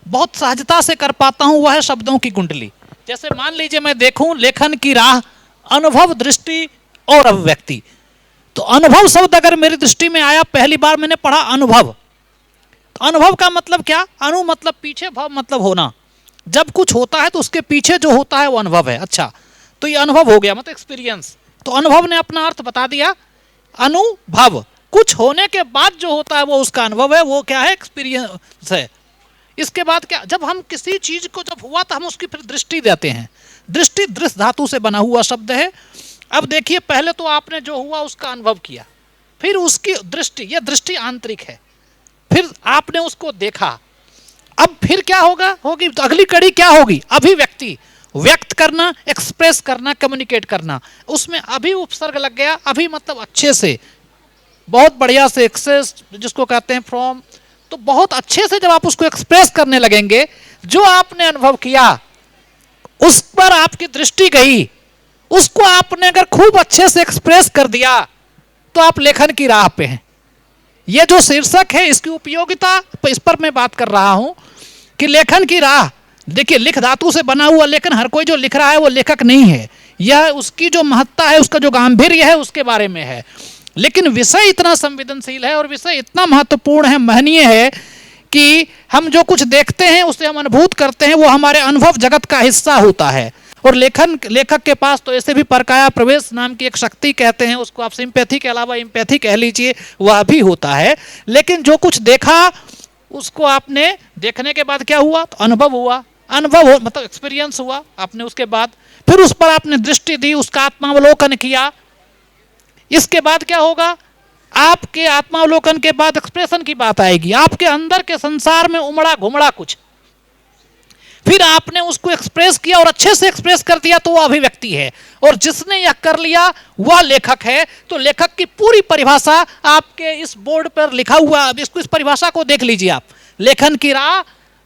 बहुत सहजता से कर पाता हूँ, वह है शब्दों की कुंडली। जैसे मान लीजिए मैं देखूं लेखन की राह, अनुभव, दृष्टि और अभिव्यक्ति। तो अनुभव शब्द अगर मेरी दृष्टि में आया, पहली बार मैंने पढ़ा अनुभव। तो अनुभव का मतलब क्या? अनु मतलब पीछे, भव मतलब होना। जब कुछ होता है तो उसके पीछे जो होता है वो अनुभव है। अच्छा, तो ये अनुभव हो गया, मतलब एक्सपीरियंस। तो अनुभव ने अपना अर्थ बता दिया। अनुभव कुछ होने के बाद जो होता है वो उसका अनुभव है, वो क्या है? एक्सपीरियंस है। इसके बाद क्या, जब हम किसी चीज को जब हुआ तो हम उसकी फिर दृष्टि देते हैं। दृष्टि दृश्य धातु से बना हुआ शब्द है। अब देखिए, पहले तो आपने जो हुआ उसका अनुभव किया, फिर उसकी दृष्टि, यह दृष्टि आंतरिक है, फिर आपने उसको देखा। अब फिर क्या होगी तो अगली कड़ी क्या होगी? अभिव्यक्ति, व्यक्त करना, एक्सप्रेस करना, कम्युनिकेट करना। उसमें अभी उपसर्ग लग गया। अभी मतलब अच्छे से, बहुत बढ़िया से, एक्सेस जिसको कहते हैं, फ्रॉम। तो बहुत अच्छे से जब आप उसको एक्सप्रेस करने लगेंगे, जो आपने अनुभव किया उस पर आपकी दृष्टि गई, उसको आपने अगर खूब अच्छे से एक्सप्रेस कर दिया तो आप लेखन की राह पे हैं। ये जो शीर्षक है, इसकी उपयोगिता, इस पर मैं बात कर रहा हूं कि लेखन की राह। देखिए, लिख धातु से बना हुआ, लेकिन हर कोई जो लिख रहा है वो लेखक नहीं है। यह उसकी जो महत्ता है, उसका जो गांभीर्य है, उसके बारे में है। लेकिन विषय इतना संवेदनशील है और विषय इतना महत्वपूर्ण है, महनीय है कि हम जो कुछ देखते हैं उसे हम अनुभूत करते हैं, वो हमारे अनुभव जगत का हिस्सा होता है। और लेखक के पास तो ऐसे भी परकाया प्रवेश नाम की एक शक्ति कहते हैं, उसको आप सिंपैथी के अलावा इम्पैथी कह लीजिए, वह भी होता है। लेकिन जो कुछ देखा उसको आपने देखने के बाद क्या हुआ, तो अनुभव हुआ, मतलब एक्सपीरियंस हुआ आपने, उसके बाद फिर उस पर आपने दृष्टि दी, उसका आत्मावलोकन किया। इसके बाद क्या होगा, आपके आत्मावलोकन के बाद एक्सप्रेशन की बात आएगी, आपके अंदर के संसार में उमड़ा घुमड़ा कुछ, फिर आपने उसको एक्सप्रेस किया और अच्छे से एक्सप्रेस कर दिया, तो वह अभिव्यक्ति है। और जिसने यह कर लिया वह लेखक है। तो लेखक की पूरी परिभाषा आपके इस बोर्ड पर लिखा हुआ, इसको, इस परिभाषा को देख लीजिए आप। लेखन की राह,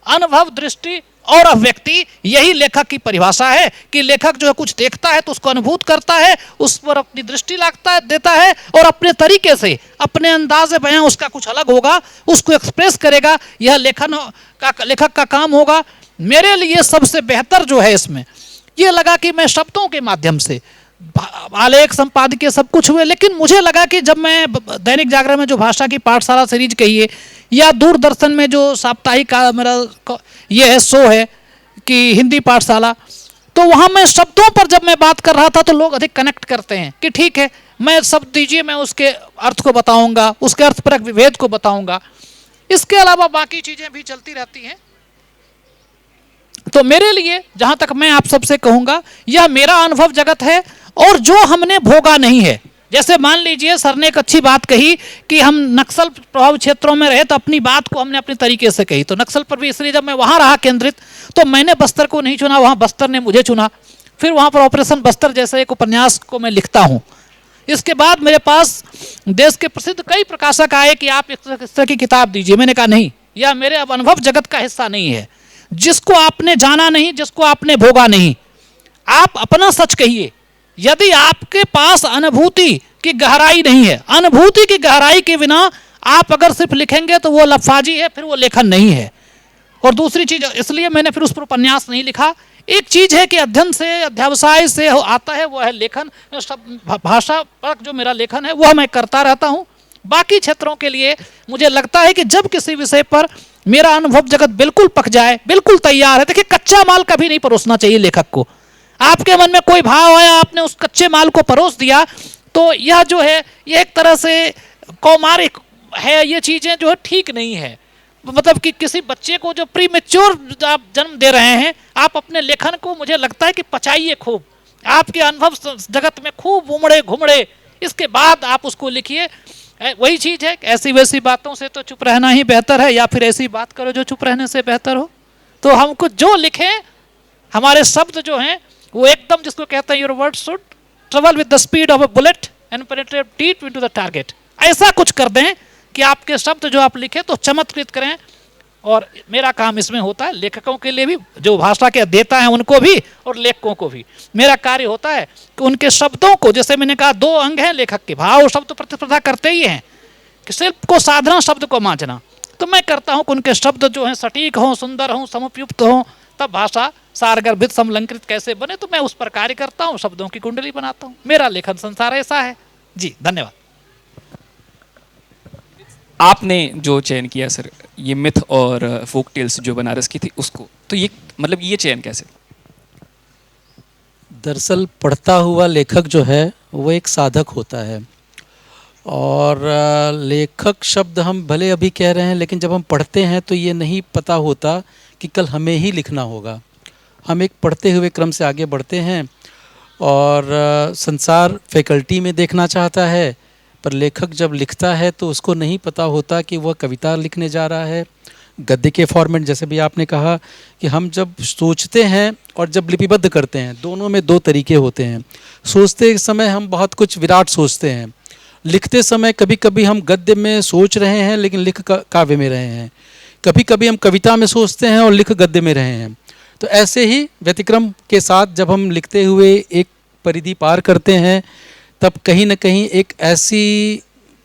अनुभव, दृष्टि और अभिव्यक्ति, यही लेखक की परिभाषा है कि लेखक जो है कुछ देखता है तो उसको अनुभूत करता है, उस पर अपनी दृष्टि देता है और अपने तरीके से, अपने अंदाज बयां उसका कुछ अलग होगा, उसको एक्सप्रेस करेगा। यह लेखक का काम होगा। मेरे लिए सबसे बेहतर जो है इसमें ये लगा कि मैं शब्दों के माध्यम से, आलेख, संपादकीय सब कुछ हुए, लेकिन मुझे लगा कि जब मैं दैनिक जागरण में जो भाषा की पाठशाला सीरीज कहिए, या दूरदर्शन में जो साप्ताहिक मेरा ये है शो है कि हिंदी पाठशाला, तो वहाँ मैं शब्दों पर जब मैं बात कर रहा था तो लोग अधिक कनेक्ट करते हैं कि ठीक है, मैं शब्द दीजिए, मैं उसके अर्थ को बताऊंगा, उसके अर्थपरक विभेद को बताऊंगा। इसके अलावा बाकी चीज़ें भी चलती रहती हैं। तो मेरे लिए, जहाँ तक मैं आप सबसे कहूँगा, यह मेरा अनुभव जगत है और जो हमने भोगा नहीं है। जैसे मान लीजिए सर ने एक अच्छी बात कही कि हम नक्सल प्रभावित क्षेत्रों में रहे तो अपनी बात को हमने अपने तरीके से कही। तो नक्सल पर भी इसलिए जब मैं वहाँ रहा केंद्रित, तो मैंने बस्तर को नहीं चुना, वहाँ बस्तर ने मुझे चुना। फिर वहाँ पर ऑपरेशन बस्तर जैसे एक उपन्यास को मैं लिखता हूँ। इसके बाद मेरे पास देश के प्रसिद्ध कई प्रकाशक आए कि आप इस तरह की किताब दीजिए। मैंने कहा नहीं, यह मेरे अब अनुभव जगत का हिस्सा नहीं है। जिसको आपने जाना नहीं, जिसको आपने भोगा नहीं, आप अपना सच कहिए। यदि आपके पास अनुभूति की गहराई नहीं है, अनुभूति की गहराई के बिना आप अगर सिर्फ लिखेंगे तो वो लफाजी है, फिर वो लेखन नहीं है। और दूसरी चीज, इसलिए मैंने फिर उस पर उपन्यास नहीं लिखा। एक चीज है कि अध्ययन से, अध्यावसाय से आता है, वो है लेखन। भाषा पर जो मेरा लेखन है वह मैं करता रहता हूँ। बाकी क्षेत्रों के लिए मुझे लगता है कि जब किसी विषय पर मेरा अनुभव जगत बिल्कुल पक जाए, बिल्कुल तैयार है। देखिए, कच्चा माल कभी नहीं परोसना चाहिए लेखक को। आपके मन में कोई भाव आया, आपने उस कच्चे माल को परोस दिया, तो यह जो है, ये एक तरह से कौमारिक है। ये चीज़ें जो है ठीक नहीं है। मतलब कि किसी बच्चे को जो प्रीमेच्योर आप जन्म दे रहे हैं, आप अपने लेखन को, मुझे लगता है कि पचाइए खूब, आपके अनुभव जगत में खूब उमड़े घुमड़े, इसके बाद आप उसको लिखिए। वही चीज़ है, ऐसी वैसी बातों से तो चुप रहना ही बेहतर है, या फिर ऐसी बात करो जो चुप रहने से बेहतर हो। तो हमको जो लिखें, हमारे शब्द जो हैं वो एकदम, जिसको कहते हैं your word should travel with the speed of a bullet and penetrate deep into the target. ऐसा कुछ कर दें कि आपके शब्द जो आप लिखें तो चमत्कृत करें। और मेरा काम इसमें होता है, लेखकों के लिए भी, जो भाषा के अध्येता हैं उनको भी और लेखकों को भी, मेरा कार्य होता है कि उनके शब्दों को, जैसे मैंने कहा, दो अंग हैं लेखक के, भाव शब्द प्रतिस्पर्धा करते ही हैं कि शिल्प को साधना, शब्द को मांझना। तो मैं करता हूँ कि उनके शब्द जो हैं सटीक हों, सुंदर हों, समुपयुक्त हों, तब भाषा सारगर्भित, समलंकृत कैसे बने, तो मैं उस पर कार्य करता हूँ, शब्दों की कुंडली बनाता हूँ। मेरा लेखन संसार ऐसा है जी। धन्यवाद। आपने जो चयन किया सर, ये मिथ और फोक टेल्स जो बनारस की थी उसको, तो ये मतलब ये चयन कैसे? दरअसल पढ़ता हुआ लेखक जो है वो एक साधक होता है। और लेखक शब्द हम भले अभी कह रहे हैं, लेकिन जब हम पढ़ते हैं तो ये नहीं पता होता कि कल हमें ही लिखना होगा। हम एक पढ़ते हुए क्रम से आगे बढ़ते हैं और संसार फैकल्टी में देखना चाहता है, पर लेखक जब लिखता है तो उसको नहीं पता होता कि वह कविता लिखने जा रहा है, गद्य के फॉर्मेट। जैसे भी आपने कहा कि हम जब सोचते हैं और जब लिपिबद्ध करते हैं, दोनों में दो तरीके होते हैं। सोचते समय हम बहुत कुछ विराट सोचते हैं, लिखते समय कभी कभी हम गद्य में सोच रहे हैं लेकिन लिख काव्य में रहे हैं, कभी कभी हम कविता में सोचते हैं और लिख गद्य में रहे हैं। तो ऐसे ही व्यतिक्रम के साथ जब हम लिखते हुए एक परिधि पार करते हैं, तब कहीं न कहीं एक ऐसी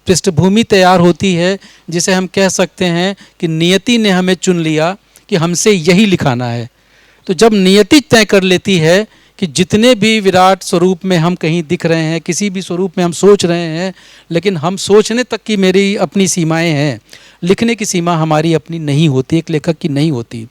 पृष्ठभूमि तैयार होती है जिसे हम कह सकते हैं कि नियति ने हमें चुन लिया कि हमसे यही लिखाना है। तो जब नियति तय कर लेती है कि जितने भी विराट स्वरूप में हम कहीं दिख रहे हैं, किसी भी स्वरूप में हम सोच रहे हैं, लेकिन हम सोचने तक की मेरी अपनी सीमाएं हैं, लिखने की सीमा हमारी अपनी नहीं होती, एक लेखक की नहीं होती।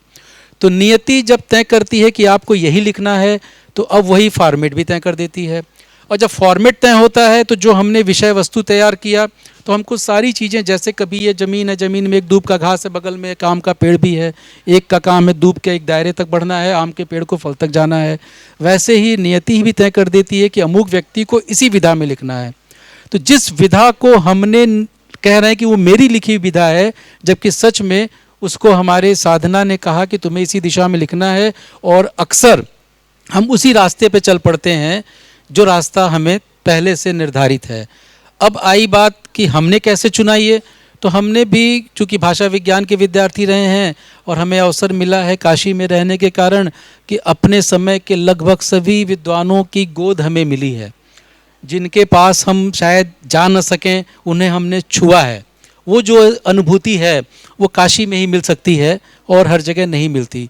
तो नियति जब तय करती है कि आपको यही लिखना है, तो अब वही फॉर्मेट भी तय कर देती है। और जब फॉर्मेट तय होता है तो जो हमने विषय वस्तु तैयार किया, तो हमको सारी चीज़ें, जैसे कभी ये ज़मीन है, ज़मीन में एक दूब का घास है, बगल में एक आम का पेड़ भी है, एक का काम है दूब के एक दायरे तक बढ़ना है, आम के पेड़ को फल तक जाना है, वैसे ही नियति भी तय कर देती है कि अमुक व्यक्ति को इसी विधा में लिखना है। तो जिस विधा को हमने कह रहे हैं कि वो मेरी लिखी विधा है, जबकि सच में उसको हमारे साधना ने कहा कि तुम्हें इसी दिशा में लिखना है, और अक्सर हम उसी रास्ते पे चल पड़ते हैं जो रास्ता हमें पहले से निर्धारित है। अब आई बात कि हमने कैसे चुना ये, तो हमने भी चूँकि भाषा विज्ञान के विद्यार्थी रहे हैं और हमें अवसर मिला है काशी में रहने के कारण कि अपने समय के लगभग सभी विद्वानों की गोद हमें मिली है। जिनके पास हम शायद जा न सकें, उन्हें हमने छुआ है। वो जो अनुभूति है वो काशी में ही मिल सकती है और हर जगह नहीं मिलती।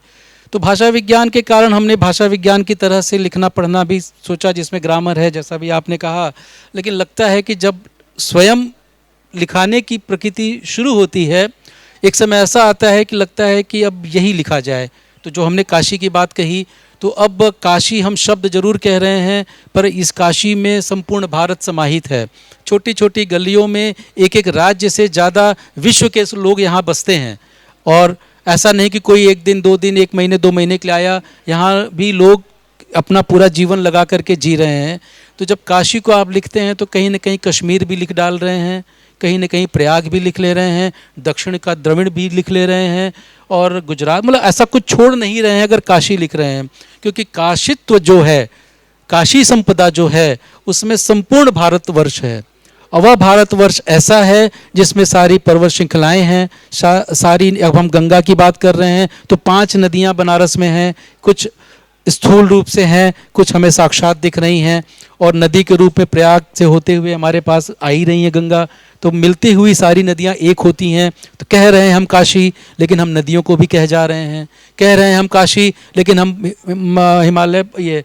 तो भाषा विज्ञान के कारण हमने भाषा विज्ञान की तरह से लिखना पढ़ना भी सोचा, जिसमें ग्रामर है, जैसा भी आपने कहा। लेकिन लगता है कि जब स्वयं लिखाने की प्रकृति शुरू होती है, एक समय ऐसा आता है कि लगता है कि अब यही लिखा जाए। तो जो हमने काशी की बात कही, तो अब काशी हम शब्द जरूर कह रहे हैं, पर इस काशी में संपूर्ण भारत समाहित है। छोटी छोटी गलियों में एक एक राज्य से ज़्यादा विश्व के लोग यहाँ बसते हैं। और ऐसा नहीं कि कोई एक दिन, 2 दिन, 1 महीने, 2 महीने के लिए आया, यहाँ भी लोग अपना पूरा जीवन लगा करके जी रहे हैं। तो जब काशी को आप लिखते हैं तो कहीं ना कहीं कश्मीर भी लिख डाल रहे हैं, कहीं ना कहीं प्रयाग भी लिख ले रहे हैं, दक्षिण का द्रविड़ भी लिख ले रहे हैं, और गुजरात, मतलब ऐसा कुछ छोड़ नहीं रहे हैं अगर काशी लिख रहे हैं। क्योंकि काशित्व जो है, काशी संपदा जो है, उसमें संपूर्ण भारतवर्ष है। और वह भारतवर्ष ऐसा है जिसमें सारी पर्वत श्रृंखलाएँ हैं, सारी, अब हम गंगा की बात कर रहे हैं तो 5 नदियाँ बनारस में हैं, कुछ स्थूल रूप से हैं, कुछ हमें साक्षात दिख रही हैं, और नदी के रूप में प्रयाग से होते हुए हमारे पास आ ही रही है गंगा। तो मिलती हुई सारी नदियाँ एक होती हैं। तो कह रहे हैं हम काशी, लेकिन हम नदियों को भी कह जा रहे हैं। कह रहे हैं हम काशी, लेकिन हम हिमालय, ये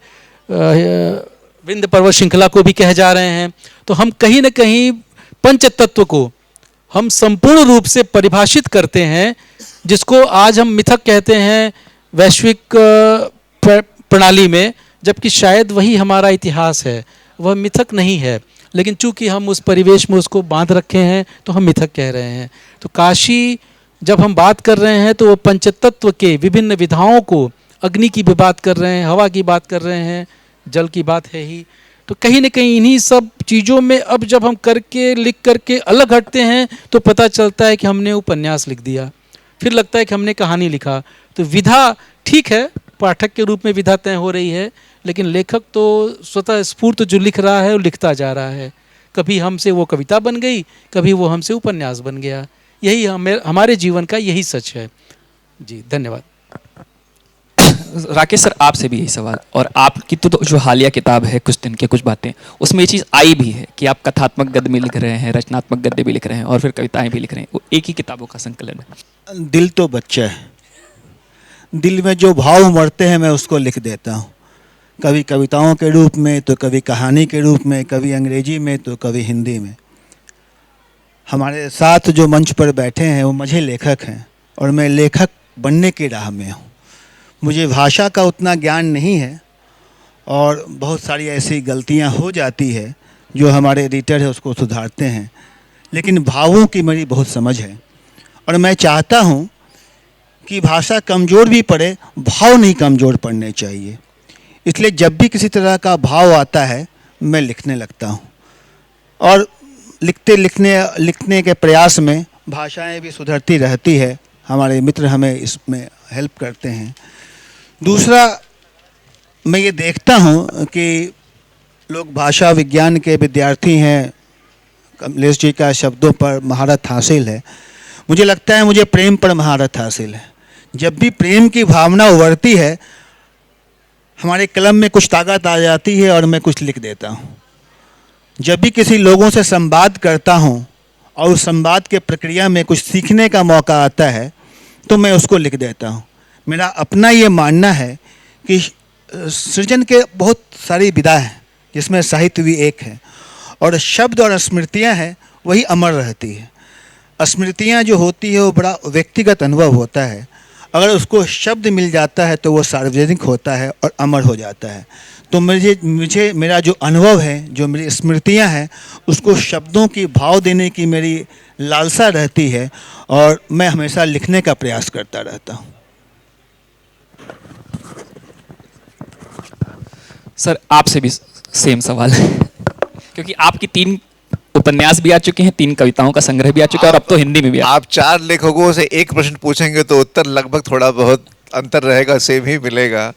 विंध्य पर्वत श्रृंखला को भी कह जा रहे हैं। तो हम कहीं न कहीं पंच तत्व को हम संपूर्ण रूप से परिभाषित करते हैं, जिसको आज हम मिथक कहते हैं वैश्विक प्रणाली में, जबकि शायद वही हमारा इतिहास है, वह मिथक नहीं है। लेकिन चूंकि हम उस परिवेश में उसको बांध रखे हैं तो हम मिथक कह रहे हैं। तो काशी जब हम बात कर रहे हैं तो वो पंचतत्व के विभिन्न विधाओं को, अग्नि की भी बात कर रहे हैं, हवा की बात कर रहे हैं, जल की बात है ही। तो कहीं न कहीं इन्हीं सब चीज़ों में अब जब हम करके, लिख करके अलग हटते हैं तो पता चलता है कि हमने उपन्यास लिख दिया, फिर लगता है कि हमने कहानी लिखा। तो विधा ठीक है, पाठक के रूप में विधा तय हो रही है, लेकिन लेखक तो स्वतः स्फूर्त जो लिख रहा है वो लिखता जा रहा है। कभी हमसे वो कविता बन गई, कभी वो हमसे उपन्यास बन गया। यही हमारे जीवन का यही सच है। जी, धन्यवाद। राकेश सर, आपसे भी यही सवाल, और आपकी तो जो हालिया किताब है कुछ दिन के कुछ बातें, उसमें ये चीज़ आई भी है कि आप कथात्मक गद्य भी लिख रहे हैं, रचनात्मक गद्य भी लिख रहे हैं, और फिर कविताएं भी लिख रहे हैं। वो एक ही किताबों का संकलन है। दिल तो बच्चा है, दिल में जो भाव उमड़ते हैं मैं उसको लिख देता हूँ, कभी कविताओं के रूप में, तो कभी कहानी के रूप में, कभी अंग्रेजी में तो कभी हिंदी में। हमारे साथ जो मंच पर बैठे हैं वो मुझे लेखक हैं, और मैं लेखक बनने की राह में हूँ। मुझे भाषा का उतना ज्ञान नहीं है, और बहुत सारी ऐसी गलतियाँ हो जाती है जो हमारे एडिटर है उसको सुधारते हैं, लेकिन भावों की मेरी बहुत समझ है। और मैं चाहता हूँ कि भाषा कमज़ोर भी पड़े, भाव नहीं कमज़ोर पड़ने चाहिए। इसलिए जब भी किसी तरह का भाव आता है मैं लिखने लगता हूँ, और लिखने के प्रयास में भाषाएं भी सुधरती रहती है। हमारे मित्र हमें इसमें हेल्प करते हैं। दूसरा, मैं ये देखता हूँ कि लोग भाषा विज्ञान के विद्यार्थी हैं, कमलेश जी का शब्दों पर महारत हासिल है। मुझे लगता है मुझे प्रेम पर महारत हासिल है। जब भी प्रेम की भावना उभरती है, हमारे कलम में कुछ ताकत आ जाती है और मैं कुछ लिख देता हूँ। जब भी किसी लोगों से संवाद करता हूँ और उस संवाद के प्रक्रिया में कुछ सीखने का मौका आता है तो मैं उसको लिख देता हूँ। मेरा अपना ये मानना है कि सृजन के बहुत सारी विधा हैं, जिसमें साहित्य भी एक है, और शब्द और स्मृतियाँ हैं वही अमर रहती है। स्मृतियाँ जो होती है वो बड़ा व्यक्तिगत अनुभव होता है, अगर उसको शब्द मिल जाता है तो वो सार्वजनिक होता है और अमर हो जाता है। तो मुझे मेरा जो अनुभव है, जो मेरी स्मृतियाँ हैं, उसको शब्दों की भाव देने की मेरी लालसा रहती है, और मैं हमेशा लिखने का प्रयास करता रहता हूँ। सर आपसे भी सेम सवाल है क्योंकि आपकी 3 उपन्यास भी आ चुके हैं, 3 कविताओं का संग्रह भी आ चुका है, और अब तो हिंदी में भी आप 4 लेखकों से एक प्रश्न पूछेंगे तो उत्तर लगभग थोड़ा बहुत अंतर रहेगा, सेम ही मिलेगा।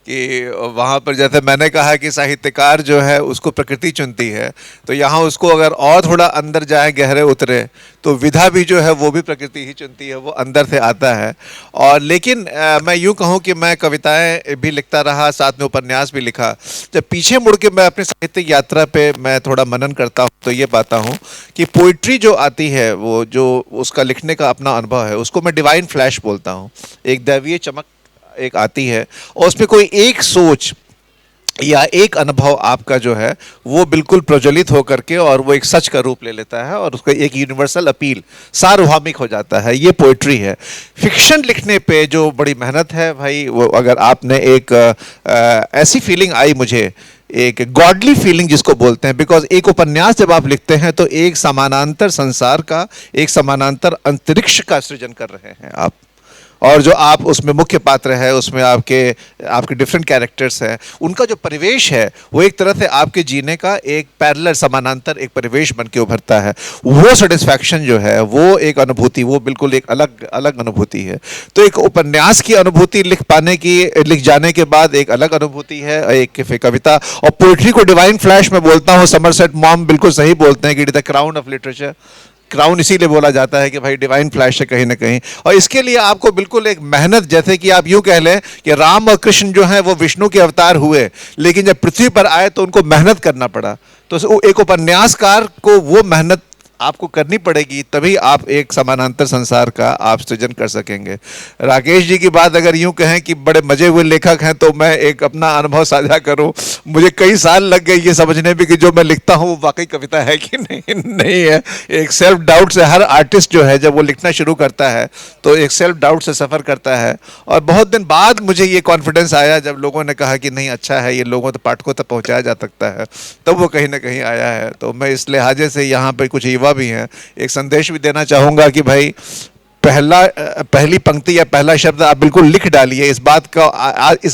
कि वहाँ पर जैसे मैंने कहा कि साहित्यकार जो है उसको प्रकृति चुनती है, तो यहाँ उसको अगर और थोड़ा अंदर जाए, गहरे उतरे, तो विधा भी जो है वो भी प्रकृति ही चुनती है, वो अंदर से आता है। और लेकिन मैं यूँ कहूँ कि मैं कविताएं भी लिखता रहा, साथ में उपन्यास भी लिखा। जब पीछे मुड़ के मैं अपनी साहित्यिक यात्रा पे मैं थोड़ा मनन करता हूँ तो ये पाता हूँ कि पोइट्री जो आती है, वो जो उसका लिखने का अपना अनुभव है, उसको मैं डिवाइन फ्लैश बोलता हूँ। एक दैवीय चमक एक आती है, और उसमें कोई एक सोच या एक अनुभव आपका जो है वो बिल्कुल प्रज्वलित होकर के और वो एक सच का रूप ले लेता है, और उसका एक यूनिवर्सल अपील, सार्वभौमिक हो जाता है। ये पोइट्री है। फिक्शन लिखने पे जो बड़ी मेहनत है भाई, वो अगर आपने एक ऐसी फीलिंग आई मुझे, एक गॉडली फीलिंग जिसको बोलते हैं, बिकॉज एक उपन्यास जब आप लिखते हैं तो एक समानांतर संसार का, एक समानांतर अंतरिक्ष का सृजन कर रहे हैं आप, और जो आप उसमें मुख्य पात्र है, उसमें आपके डिफरेंट कैरेक्टर्स हैं, उनका जो परिवेश है वो एक तरह से आपके जीने का एक पैरेलल, समानांतर एक परिवेश बन के उभरता है। वो सेटिस्फैक्शन जो है, वो एक अनुभूति, वो बिल्कुल एक अलग अलग अनुभूति है। तो एक उपन्यास की अनुभूति लिख जाने के बाद एक अलग अनुभूति है, एक कविता। और पोइट्री को डिवाइन फ्लैश में बोलता हूँ, समरसेट मॉम बिल्कुल सही बोलते हैं कि it is the crown of literature. Crown इसीलिए बोला जाता है कि भाई डिवाइन फ्लैश है कहीं ना कहीं, और इसके लिए आपको बिल्कुल एक मेहनत, जैसे कि आप यूं कह लें कि राम और कृष्ण जो हैं वो विष्णु के अवतार हुए, लेकिन जब पृथ्वी पर आए तो उनको मेहनत करना पड़ा। तो एक उपन्यासकार को वो मेहनत आपको करनी पड़ेगी, तभी आप एक समानांतर संसार का आप सृजन कर सकेंगे। राकेश जी की बात अगर यूं कहें कि बड़े मजे हुए लेखक हैं, तो मैं एक अपना अनुभव साझा करूं। मुझे कई साल लग गए ये समझने में कि जो मैं लिखता हूं वो वाकई कविता है कि नहीं है। एक सेल्फ डाउट से हर आर्टिस्ट जो है जब वो लिखना शुरू करता है तो एक सेल्फ डाउट से सफ़र करता है, और बहुत दिन बाद मुझे ये कॉन्फिडेंस आया जब लोगों ने कहा कि नहीं अच्छा है, ये लोगों तक, पाठकों तक पहुँचाया जा सकता है, तब वो कहीं ना कहीं आया है। तो मैं इस लिहाजे से यहाँ पर कुछ युवा भी हैं, एक संदेश भी देना चाहूंगा कि भाई पहली पंक्ति या पहला शब्द आप बिल्कुल लिख डालिए, इस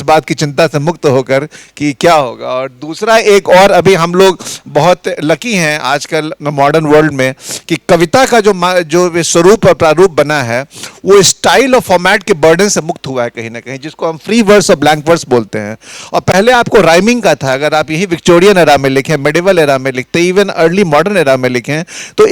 बात की चिंता से मुक्त होकर कि क्या होगा। और दूसरा एक और, अभी हम लोग बहुत लकी हैं आजकल मॉडर्न वर्ल्ड में कि कविता का जो स्वरूप और प्रारूप बना है वो स्टाइल और फॉर्मेट के बर्डन से मुक्त हुआ है कहीं ना कहीं, जिसको हम फ्री वर्स और ब्लैंक वर्स बोलते हैं। और पहले आपको राइमिंग का था, अगर आप यही विक्टोरियन एरा में लिखें, मेडिवल एरा में लिखते, इवन अर्ली मॉडर्न एरा में लिखें, तो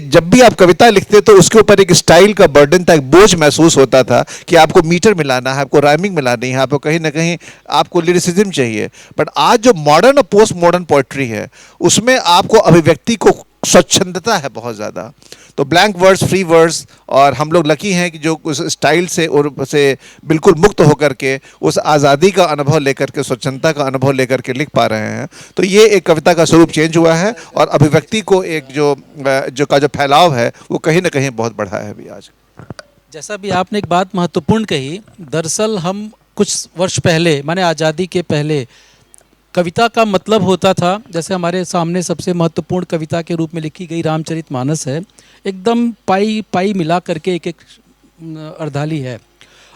जब भी आप कविता लिखते तो उसके ऊपर एक स्टाइल का बर्डन था, एक बोझ महसूस होता था कि आपको मीटर मिलाना है, आपको राइमिंग मिलानी है, आपको कहीं ना कहीं आपको लिरिसिज्म चाहिए। बट आज जो मॉडर्न और पोस्ट मॉडर्न पोएट्री है उसमें आपको अभिव्यक्ति को स्वच्छंदता है बहुत ज़्यादा। तो ब्लैंक वर्ड्स, फ्री वर्ड्स, और हम लोग लकी हैं कि जो उस स्टाइल से और से बिल्कुल मुक्त होकर के उस आज़ादी का अनुभव लेकर के, स्वच्छंदता का अनुभव लेकर के लिख पा रहे हैं। तो ये एक कविता का स्वरूप चेंज हुआ है, और अभिव्यक्ति को एक जो फैलाव है वो कहीं ना कहीं बहुत बढ़ा है अभी आज। जैसा भी आपने एक बात महत्वपूर्ण कही, दरअसल हम कुछ वर्ष पहले, माने आज़ादी के पहले, कविता का मतलब होता था, जैसे हमारे सामने सबसे महत्वपूर्ण कविता के रूप में लिखी गई रामचरितमानस है, एकदम पाई पाई मिला करके एक अर्धाली है,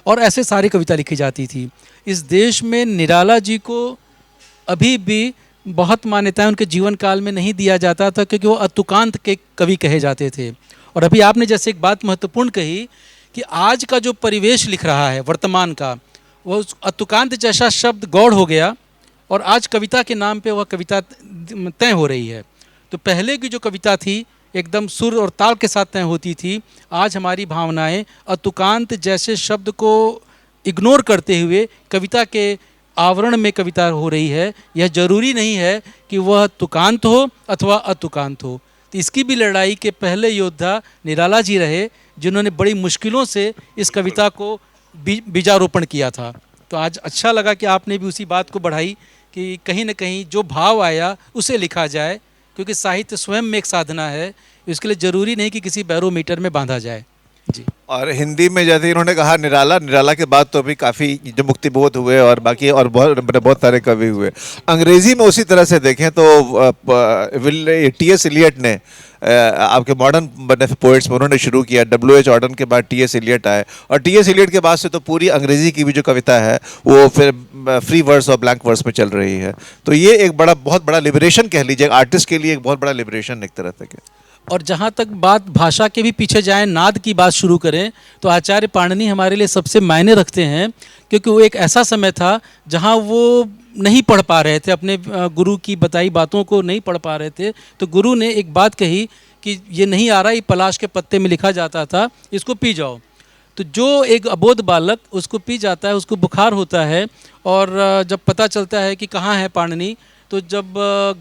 और ऐसे सारी कविता लिखी जाती थी। इस देश में निराला जी को अभी भी बहुत मान्यताएं उनके जीवन काल में नहीं दिया जाता था, क्योंकि वो अतुकांत के कवि कहे जाते थे। और अभी आपने जैसे एक बात महत्वपूर्ण कही कि आज का जो परिवेश लिख रहा है वर्तमान का, वो अतुकांत जैसा शब्द गौड़ हो गया, और आज कविता के नाम पे वह कविता तय हो रही है। तो पहले की जो कविता थी एकदम सुर और ताल के साथ तय होती थी, आज हमारी भावनाएं अतुकांत जैसे शब्द को इग्नोर करते हुए कविता के आवरण में कविता हो रही है। यह जरूरी नहीं है कि वह तुकांत हो अथवा अतुकांत हो। तो इसकी भी लड़ाई के पहले योद्धा निराला जी रहे, जिन्होंने बड़ी मुश्किलों से इस कविता को बीजारोपण किया था। तो आज अच्छा लगा कि आपने भी उसी बात को बढ़ाई कि कहीं ना कहीं जो भाव आया उसे लिखा जाए, क्योंकि साहित्य स्वयं में एक साधना है, इसके लिए ज़रूरी नहीं कि किसी बैरोमीटर में बांधा जाए। जी। और हिंदी में जैसे इन्होंने कहा निराला, निराला के बाद तो अभी काफ़ी जो मुक्तिबोध हुए और बाकी और बहुत सारे कवि हुए। अंग्रेजी में उसी तरह से देखें तो टी.एस. इलियट ने आपके मॉडर्न बने पोइट्स में उन्होंने शुरू किया, W.H. ऑर्डन के बाद टी.एस. इलियट आए, और टी.एस. इलियट के बाद से तो पूरी अंग्रेजी की भी जो कविता है वो फिर फ्री वर्स और ब्लैंक वर्स में चल रही है। तो ये एक बहुत बड़ा लिबरेशन कह लीजिए, आर्टिस्ट के लिए एक बहुत बड़ा लिबरेशन एक तरह से। और जहाँ तक बात भाषा के भी पीछे जाएं, नाद की बात शुरू करें, तो आचार्य पाणिनि हमारे लिए सबसे मायने रखते हैं, क्योंकि वो एक ऐसा समय था जहाँ वो नहीं पढ़ पा रहे थे, अपने गुरु की बताई बातों को नहीं पढ़ पा रहे थे। तो गुरु ने एक बात कही कि ये नहीं आ रहा, ये पलाश के पत्ते में लिखा जाता था, इसको पी जाओ। तो जो एक अबोध बालक उसको पी जाता है, उसको बुखार होता है, और जब पता चलता है कि कहाँ है पाणिनि, तो जब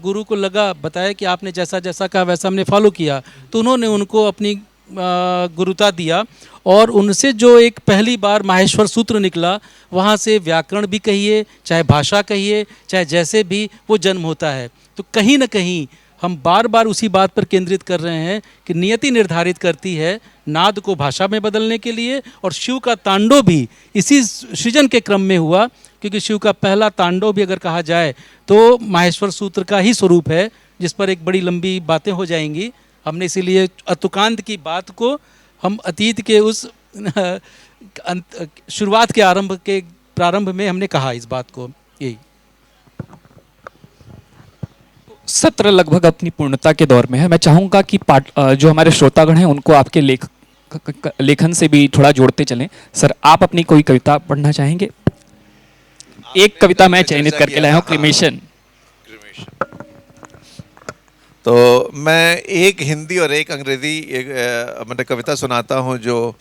गुरु को लगा, बताया कि आपने जैसा जैसा कहा वैसा हमने फॉलो किया, तो उन्होंने उनको अपनी गुरुता दिया, और उनसे जो एक पहली बार माहेश्वर सूत्र निकला, वहाँ से व्याकरण भी कहिए, चाहे भाषा कहिए, चाहे जैसे भी वो जन्म होता है। तो कहीं ना कहीं हम बार बार उसी बात पर केंद्रित कर रहे हैं कि नियति निर्धारित करती है नाद को भाषा में बदलने के लिए, और शिव का तांडव भी इसी सृजन के क्रम में हुआ, क्योंकि शिव का पहला तांडव भी अगर कहा जाए तो माहेश्वर सूत्र का ही स्वरूप है, जिस पर एक बड़ी लंबी बातें हो जाएंगी। हमने इसीलिए अतुकांत की बात को हम अतीत के उस शुरुआत के प्रारंभ में हमने कहा इस बात को। यही सत्र लगभग अपनी पूर्णता के दौर में है। मैं चाहूँगा कि जो हमारे श्रोतागण हैं उनको आपके लेखन से भी थोड़ा जोड़ते चलें। सर, आप अपनी कोई कविता पढ़ना चाहेंगे? एक कविता मैं चयनित करके लाया हूँ, क्रिमेशन। तो मैं एक हिंदी और एक अंग्रेजी मतलब कविता सुनाता हूँ, जो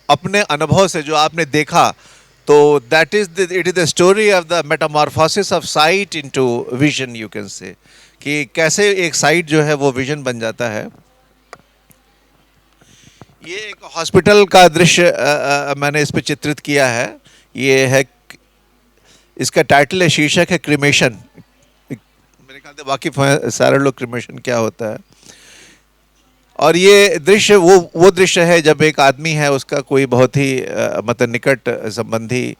अपने अनुभव से जो आपने देखा, तो it is the story of the Metamorphosis of site into vision, you can say, कि कैसे एक साइट जो है वो विजन बन जाता है। ये एक हॉस्पिटल का दृश्य मैंने इस पे चित्रित किया है। ये है, इसका टाइटल है, शीर्षक है क्रिमेशन। मेरे ख्याल से वाकिफ हैं सारे लोग क्रिमेशन क्या होता है। और ये दृश्य वो दृश्य है जब एक आदमी है, उसका कोई बहुत ही मतलब निकट संबंधी,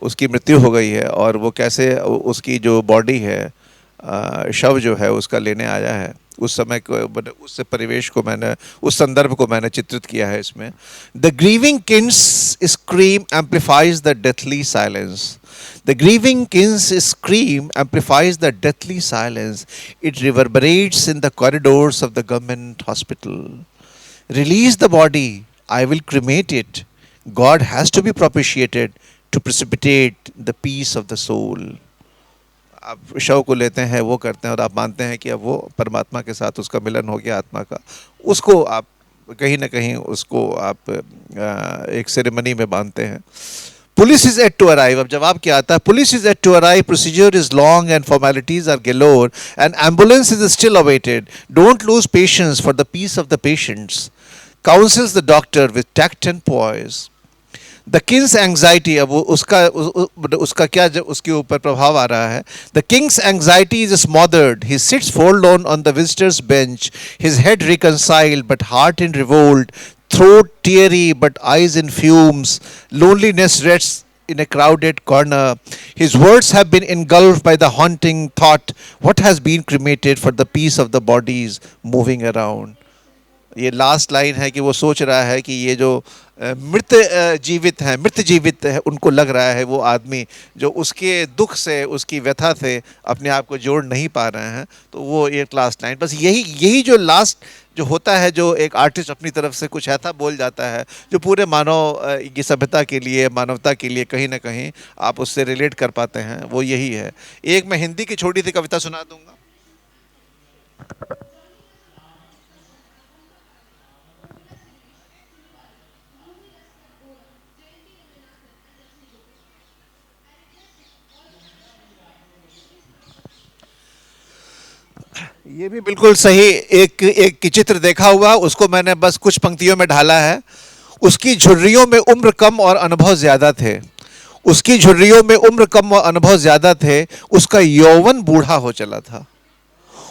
उसकी मृत्यु हो गई है, और वो कैसे उसकी जो बॉडी है, शव जो है उसका लेने आया है। उस समय को, उस परिवेश को मैंने, उस संदर्भ को मैंने चित्रित किया है इसमें। The grieving Keynes scream amplifies the deathly silence. The grieving kin's scream amplifies the deathly silence. It reverberates in the corridors of the government hospital. Release the body, I will cremate it. God has to be propitiated to precipitate the peace of the soul. आप शव को लेते हैं, वो करते हैं, और आप मानते हैं कि अब वो परमात्मा के साथ उसका मिलन हो गया, आत्मा का, उसको आप कहीं ना कहीं उसको आप एक सेरेमनी में बांधते हैं। Police is yet to arrive. अब जवाब क्या आता है? Police is yet to arrive. Procedure is long and formalities are galore. And ambulance is still awaited. Don't lose patience for the peace of the patients. Counsels the doctor with tact and poise. The king's anxiety, अब उसका क्या उसके ऊपर प्रभाव आ रहा है? The king's anxiety is smothered. He sits forlorn on the visitor's bench, his head reconciled but heart in revolt, throat teary but eyes in fumes. Loneliness rests in a crowded corner. His words have been engulfed by the haunting thought, what has been cremated for the peace of the bodies moving around. ये last line है कि वो सोच रहा है कि ये जो मृत जीवित है, उनको लग रहा है वो आदमी जो उसके दुख से, उसकी व्यथा से अपने आप को जोड़ नहीं पा रहे हैं। तो वो एक लास्ट लाइन, बस यही जो लास्ट जो होता है, जो एक आर्टिस्ट अपनी तरफ से कुछ ऐसा बोल जाता है जो पूरे मानव की सभ्यता के लिए, मानवता के लिए कहीं ना कहीं आप उससे रिलेट कर पाते हैं, वो यही है। एक मैं हिंदी की छोटी सी कविता सुना दूंगा। ये भी बिल्कुल सही एक चित्र देखा हुआ, उसको मैंने बस कुछ पंक्तियों में ढाला है। उसकी झुर्रियों में उम्र कम और अनुभव ज्यादा थे। उसकी झुर्रियों में उम्र कम व अनुभव ज्यादा थे, उसका यौवन बूढ़ा हो चला था।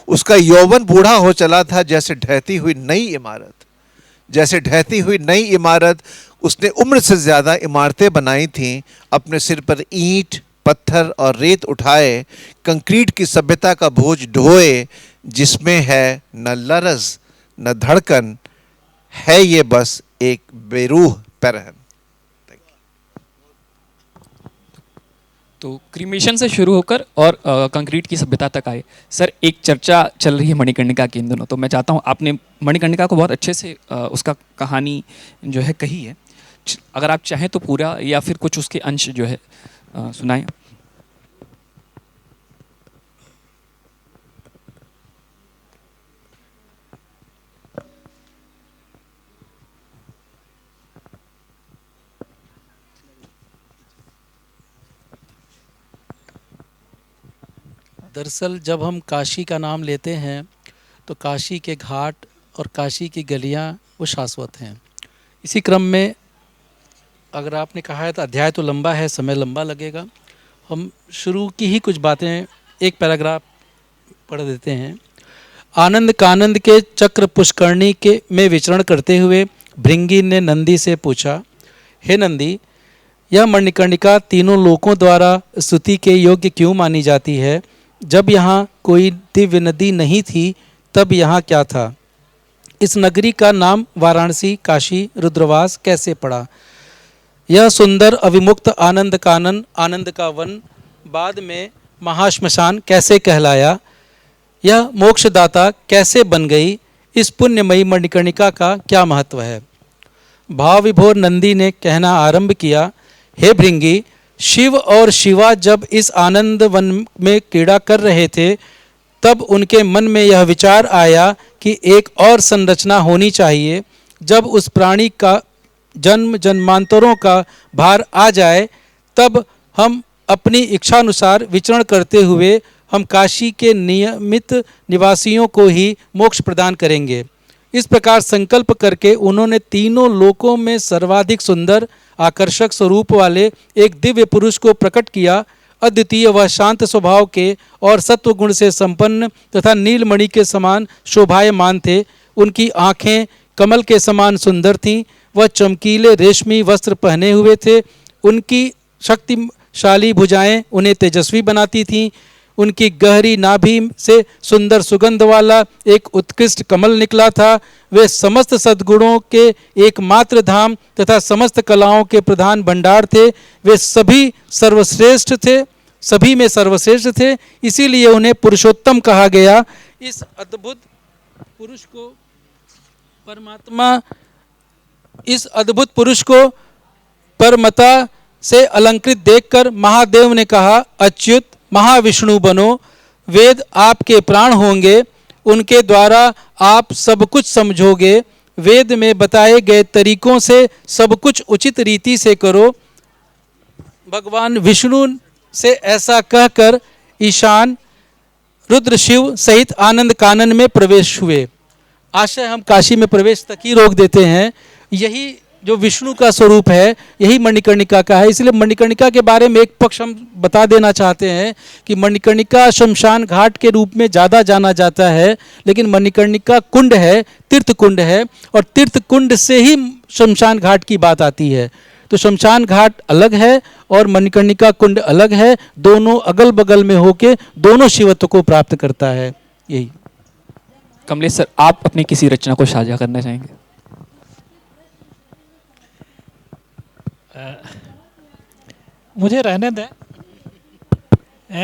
उसका यौवन बूढ़ा हो चला था, जैसे ढहती हुई नई इमारत, जैसे ढहती हुई नई इमारत। उसने उम्र से ज्यादा इमारतें बनाई थीं, अपने सिर पर ईंट, पत्थर और रेत उठाए, कंक्रीट की सभ्यता का बोझ ढोए, जिसमें है न लरज न धड़कन, है ये बस एक बेरूह पैरहन। तो क्रीमेशन से शुरू होकर और कंक्रीट की सभ्यता तक आए। सर, एक चर्चा चल रही है मणिकर्णिका की इन दिनों, तो मैं चाहता हूँ, आपने मणिकर्णिका को बहुत अच्छे से उसका कहानी जो है कही है, अगर आप चाहें तो पूरा या फिर कुछ उसके अंश जो है सुनाएं। दरअसल जब हम काशी का नाम लेते हैं तो काशी के घाट और काशी की गलियां वो शाश्वत हैं। इसी क्रम में अगर आपने कहा है तो अध्याय तो लंबा है, समय लंबा लगेगा। हम शुरू की ही कुछ बातें, एक पैराग्राफ पढ़ देते हैं। आनंद कानंद के चक्र पुष्करणी के में विचरण करते हुए भृंगी ने नंदी से पूछा, हे नंदी, यह मणिकर्णिका तीनों लोकों द्वारा स्तुति के योग्य क्यों मानी जाती है? जब यहाँ कोई दिव्य नदी नहीं थी तब यहाँ क्या था? इस नगरी का नाम वाराणसी, काशी, रुद्रवास कैसे पड़ा? यह सुंदर अविमुक्त आनंद कानन, आनंद का वन, बाद में महाश्मशान कैसे कहलाया? यह मोक्षदाता कैसे बन गई? इस पुण्यमयी मणिकर्णिका का क्या महत्व है? भाव विभोर नंदी ने कहना आरंभ किया, हे भृंगी, शिव और शिवा जब इस आनंद वन में क्रीड़ा कर रहे थे तब उनके मन में यह विचार आया कि एक और संरचना होनी चाहिए। जब उस प्राणी का जन्म जन्मांतरों का भार आ जाए तब हम अपनी इच्छानुसार विचरण करते हुए हम काशी के नियमित निवासियों को ही मोक्ष प्रदान करेंगे। इस प्रकार संकल्प करके उन्होंने तीनों लोकों में सर्वाधिक सुंदर आकर्षक स्वरूप वाले एक दिव्य पुरुष को प्रकट किया। अद्वितीय व शांत स्वभाव के और सत्व गुण से संपन्न तथा नीलमणि के समान शोभायमान थे। उनकी आँखें कमल के समान सुंदर थीं। वह चमकीले रेशमी वस्त्र पहने हुए थे। उनकी शक्तिशाली भुजाएं उन्हें तेजस्वी बनाती थीं। उनकी गहरी नाभि से सुंदर सुगंध वाला एक उत्कृष्ट कमल निकला था। वे समस्त सद्गुणों के एकमात्र धाम तथा समस्त कलाओं के प्रधान भंडार थे। वे सभी सर्वश्रेष्ठ थे, सभी में सर्वश्रेष्ठ थे, इसीलिए उन्हें पुरुषोत्तम कहा गया। इस अद्भुत पुरुष को परमात्मा, इस अद्भुत पुरुष को परमता से अलंकृत देखकर महादेव ने कहा, अच्युत महाविष्णु बनो, वेद आपके प्राण होंगे, उनके द्वारा आप सब कुछ समझोगे। वेद में बताए गए तरीकों से सब कुछ उचित रीति से करो। भगवान विष्णु से ऐसा कहकर ईशान रुद्र शिव सहित आनंद कानन में प्रवेश हुए। आशय हम काशी में प्रवेश तक ही रोक देते हैं। यही जो विष्णु का स्वरूप है यही मणिकर्णिका का है। इसलिए मणिकर्णिका के बारे में एक पक्ष हम बता देना चाहते हैं कि मणिकर्णिका शमशान घाट के रूप में ज़्यादा जाना जाता है, लेकिन मणिकर्णिका कुंड है, तीर्थ कुंड है, और तीर्थ कुंड से ही शमशान घाट की बात आती है। तो शमशान घाट अलग है और मणिकर्णिका कुंड अलग है। दोनों अगल बगल में होके दोनों शिवत्व को प्राप्त करता है। यही। कमलेश सर, आप अपनी किसी रचना को साझा करना चाहेंगे? मुझे रहने दें,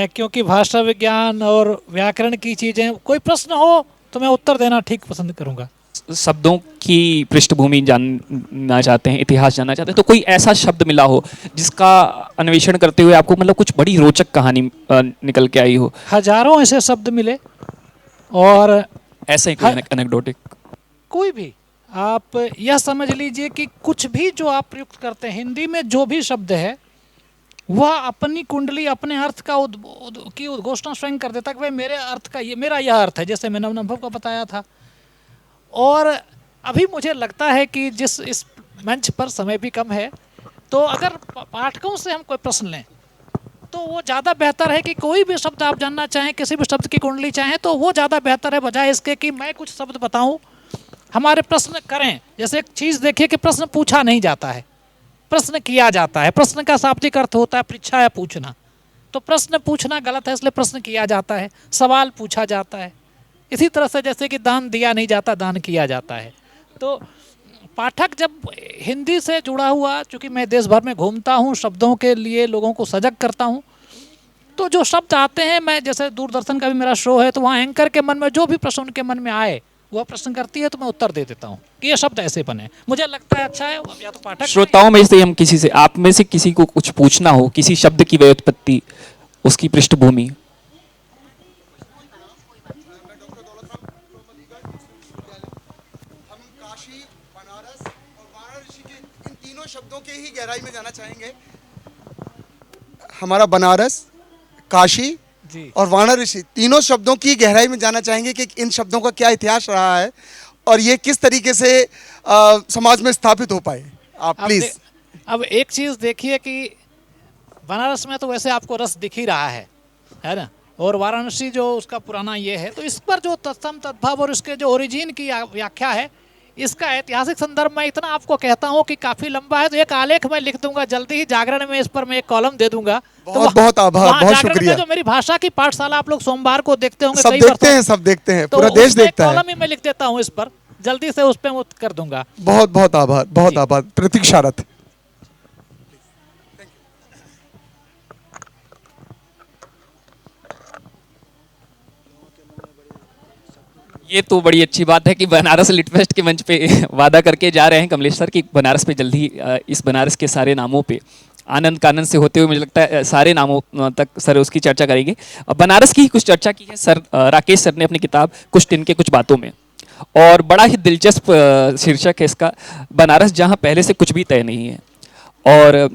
क्योंकि भाषा विज्ञान और व्याकरण की चीज़ें, कोई प्रश्न हो तो मैं उत्तर देना ठीक पसंद करूंगा। शब्दों की पृष्ठभूमि जानना चाहते हैं, इतिहास जानना चाहते हैं, तो कोई ऐसा शब्द मिला हो जिसका अन्वेषण करते हुए आपको मतलब कुछ बड़ी रोचक कहानी निकल के आई हो? हजारों ऐसे शब्द मिले, और ऐसा ही कोई एनेक्डोटिक? कोई भी आप यह समझ लीजिए कि कुछ भी जो आप प्रयुक्त करते हैं, हिंदी में जो भी शब्द है वह अपनी कुंडली, अपने अर्थ का की उद्घोषणा स्वयं कर देता कि भाई मेरे अर्थ का ये, मेरा यह अर्थ है, जैसे मैंने अनुभव का बताया था। और अभी मुझे लगता है कि जिस इस मंच पर समय भी कम है, तो अगर पाठकों से हम कोई प्रश्न लें तो वो ज़्यादा बेहतर है कि कोई भी शब्द आप जानना चाहें, किसी भी शब्द की कुंडली चाहें, तो वो ज़्यादा बेहतर है बजाय इसके कि मैं कुछ शब्द बताऊं, हमारे प्रश्न करें। जैसे एक चीज़ देखिए कि प्रश्न पूछा नहीं जाता है, प्रश्न किया जाता है। प्रश्न का शाब्दिक अर्थ होता है परीक्षा या पूछना, तो प्रश्न पूछना गलत है, इसलिए प्रश्न किया जाता है, सवाल पूछा जाता है। इसी तरह से जैसे कि दान दिया नहीं जाता, दान किया जाता है। तो पाठक जब हिंदी से जुड़ा हुआ, चूँकि मैं देश भर में घूमता हूँ, शब्दों के लिए लोगों को सजग करता हूँ, तो जो शब्द आते हैं, मैं जैसे दूरदर्शन का भी मेरा शो है, तो वहाँ एंकर के मन में जो भी प्रश्न उनके मन में आए, वह प्रश्न करती है तो मैं उत्तर दे देता हूँ कि ये शब्द ऐसे बने, मुझे लगता है अच्छा है। अब या तो पाठक श्रोताओं में से हम किसी से, आप में से किसी को कुछ पूछना हो, किसी शब्द की व्युत्पत्ति, उसकी पृष्ठभूमि। हम काशी, बनारस और वाराणसी के इन तीनों शब्दों के ही गहराई में जाना चाहेंगे। हमारा बनारस, काशी जी और वाराणसी तीनों शब्दों की गहराई में जाना चाहेंगे कि इन शब्दों का क्या इतिहास रहा है और ये किस तरीके से समाज में स्थापित हो पाए। आप प्लीज। अब एक चीज़ देखिए कि बनारस में तो वैसे आपको रस दिख ही रहा है ना, और वाराणसी जो उसका पुराना ये है, तो इस पर जो तत्सम तद्भव और उसके जो ओरिजिन की व्याख्या है, इसका ऐतिहासिक संदर्भ में इतना आपको कहता हूँ कि काफ़ी लंबा है, तो एक आलेख मैं लिख दूंगा जल्दी ही, जागरण में इस पर मैं एक कॉलम दे दूंगा। बहुत बहुत आभार, बहुत शुक्रिया। जो मेरी भाषा की पाठशाला आप लोग सोमवार को देखते होंगे, सब देखते हैं, सब देखते हैं, पूरा देश देखता है। कॉलम ही मैं लिख देता हूँ इस पर, जल्दी से उस पर मैं कर दूंगा। बहुत बहुत आभार, बहुत आभार। प्रतीक्षारत। ये तो बड़ी अच्छी बात है कि बनारस लिटफेस्ट के मंच पे वादा करके जा रहे हैं कमलेश सर कि बनारस पे जल्दी ही इस बनारस के सारे नामों पे आनंद कानंद से होते हुए मुझे लगता है सारे नामों तक सर उसकी चर्चा करेंगे। और बनारस की ही कुछ चर्चा की है सर, राकेश सर ने अपनी किताब कुछ दिन के कुछ बातों में, और बड़ा ही दिलचस्प शीर्षक है इसका, बनारस जहाँ पहले से कुछ भी तय नहीं है। और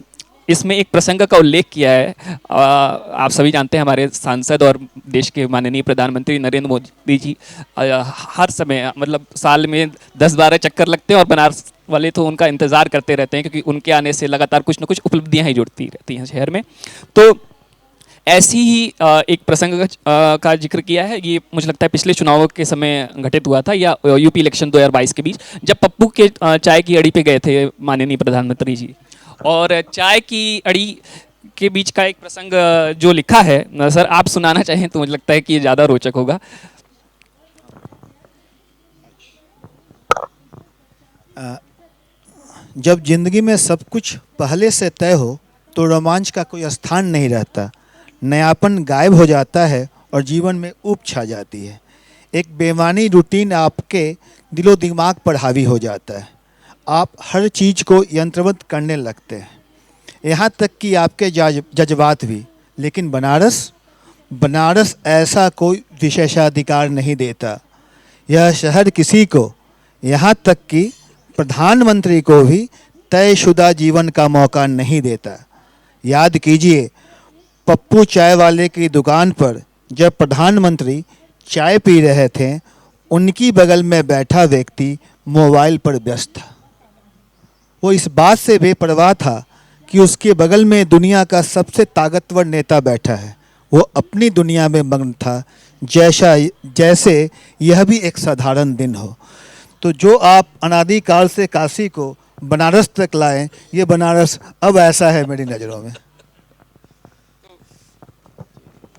इसमें एक प्रसंग का उल्लेख किया है। आप सभी जानते हैं हमारे सांसद और देश के माननीय प्रधानमंत्री नरेंद्र मोदी जी हर समय, मतलब साल में 10-12 चक्कर लगते हैं, और बनारस वाले तो उनका इंतज़ार करते रहते हैं, क्योंकि उनके आने से लगातार कुछ न कुछ उपलब्धियां ही जुड़ती रहती हैं शहर में। तो ऐसी ही एक प्रसंग का जिक्र किया है। ये मुझे लगता है पिछले चुनावों के समय घटित हुआ था, या यूपी इलेक्शन 2022 के बीच, जब पप्पू के चाय की अड़ी पे गए थे माननीय प्रधानमंत्री जी, और चाय की अड़ी के बीच का एक प्रसंग जो लिखा है सर, आप सुनाना चाहें तो मुझे लगता है कि ये ज़्यादा रोचक होगा। जब जिंदगी में सब कुछ पहले से तय हो तो रोमांच का कोई स्थान नहीं रहता, नयापन गायब हो जाता है और जीवन में ऊब छा जाती है। एक बेमानी रूटीन आपके दिलो दिमाग पर हावी हो जाता है, आप हर चीज़ को यंत्रवत करने लगते हैं, यहाँ तक कि आपके जज्बात भी। लेकिन बनारस ऐसा कोई विशेषाधिकार नहीं देता। यह शहर किसी को, यहाँ तक कि प्रधानमंत्री को भी तयशुदा जीवन का मौका नहीं देता। याद कीजिए, पप्पू चाय वाले की दुकान पर जब प्रधानमंत्री चाय पी रहे थे, उनकी बगल में बैठा व्यक्ति मोबाइल पर व्यस्त था। वो इस बात से बेपरवाह था कि उसके बगल में दुनिया का सबसे ताकतवर नेता बैठा है। वो अपनी दुनिया में मग्न था, जैसे यह भी एक साधारण दिन हो। तो जो आप अनादिकाल से काशी को बनारस तक लाएं, ये बनारस अब ऐसा है मेरी नज़रों में।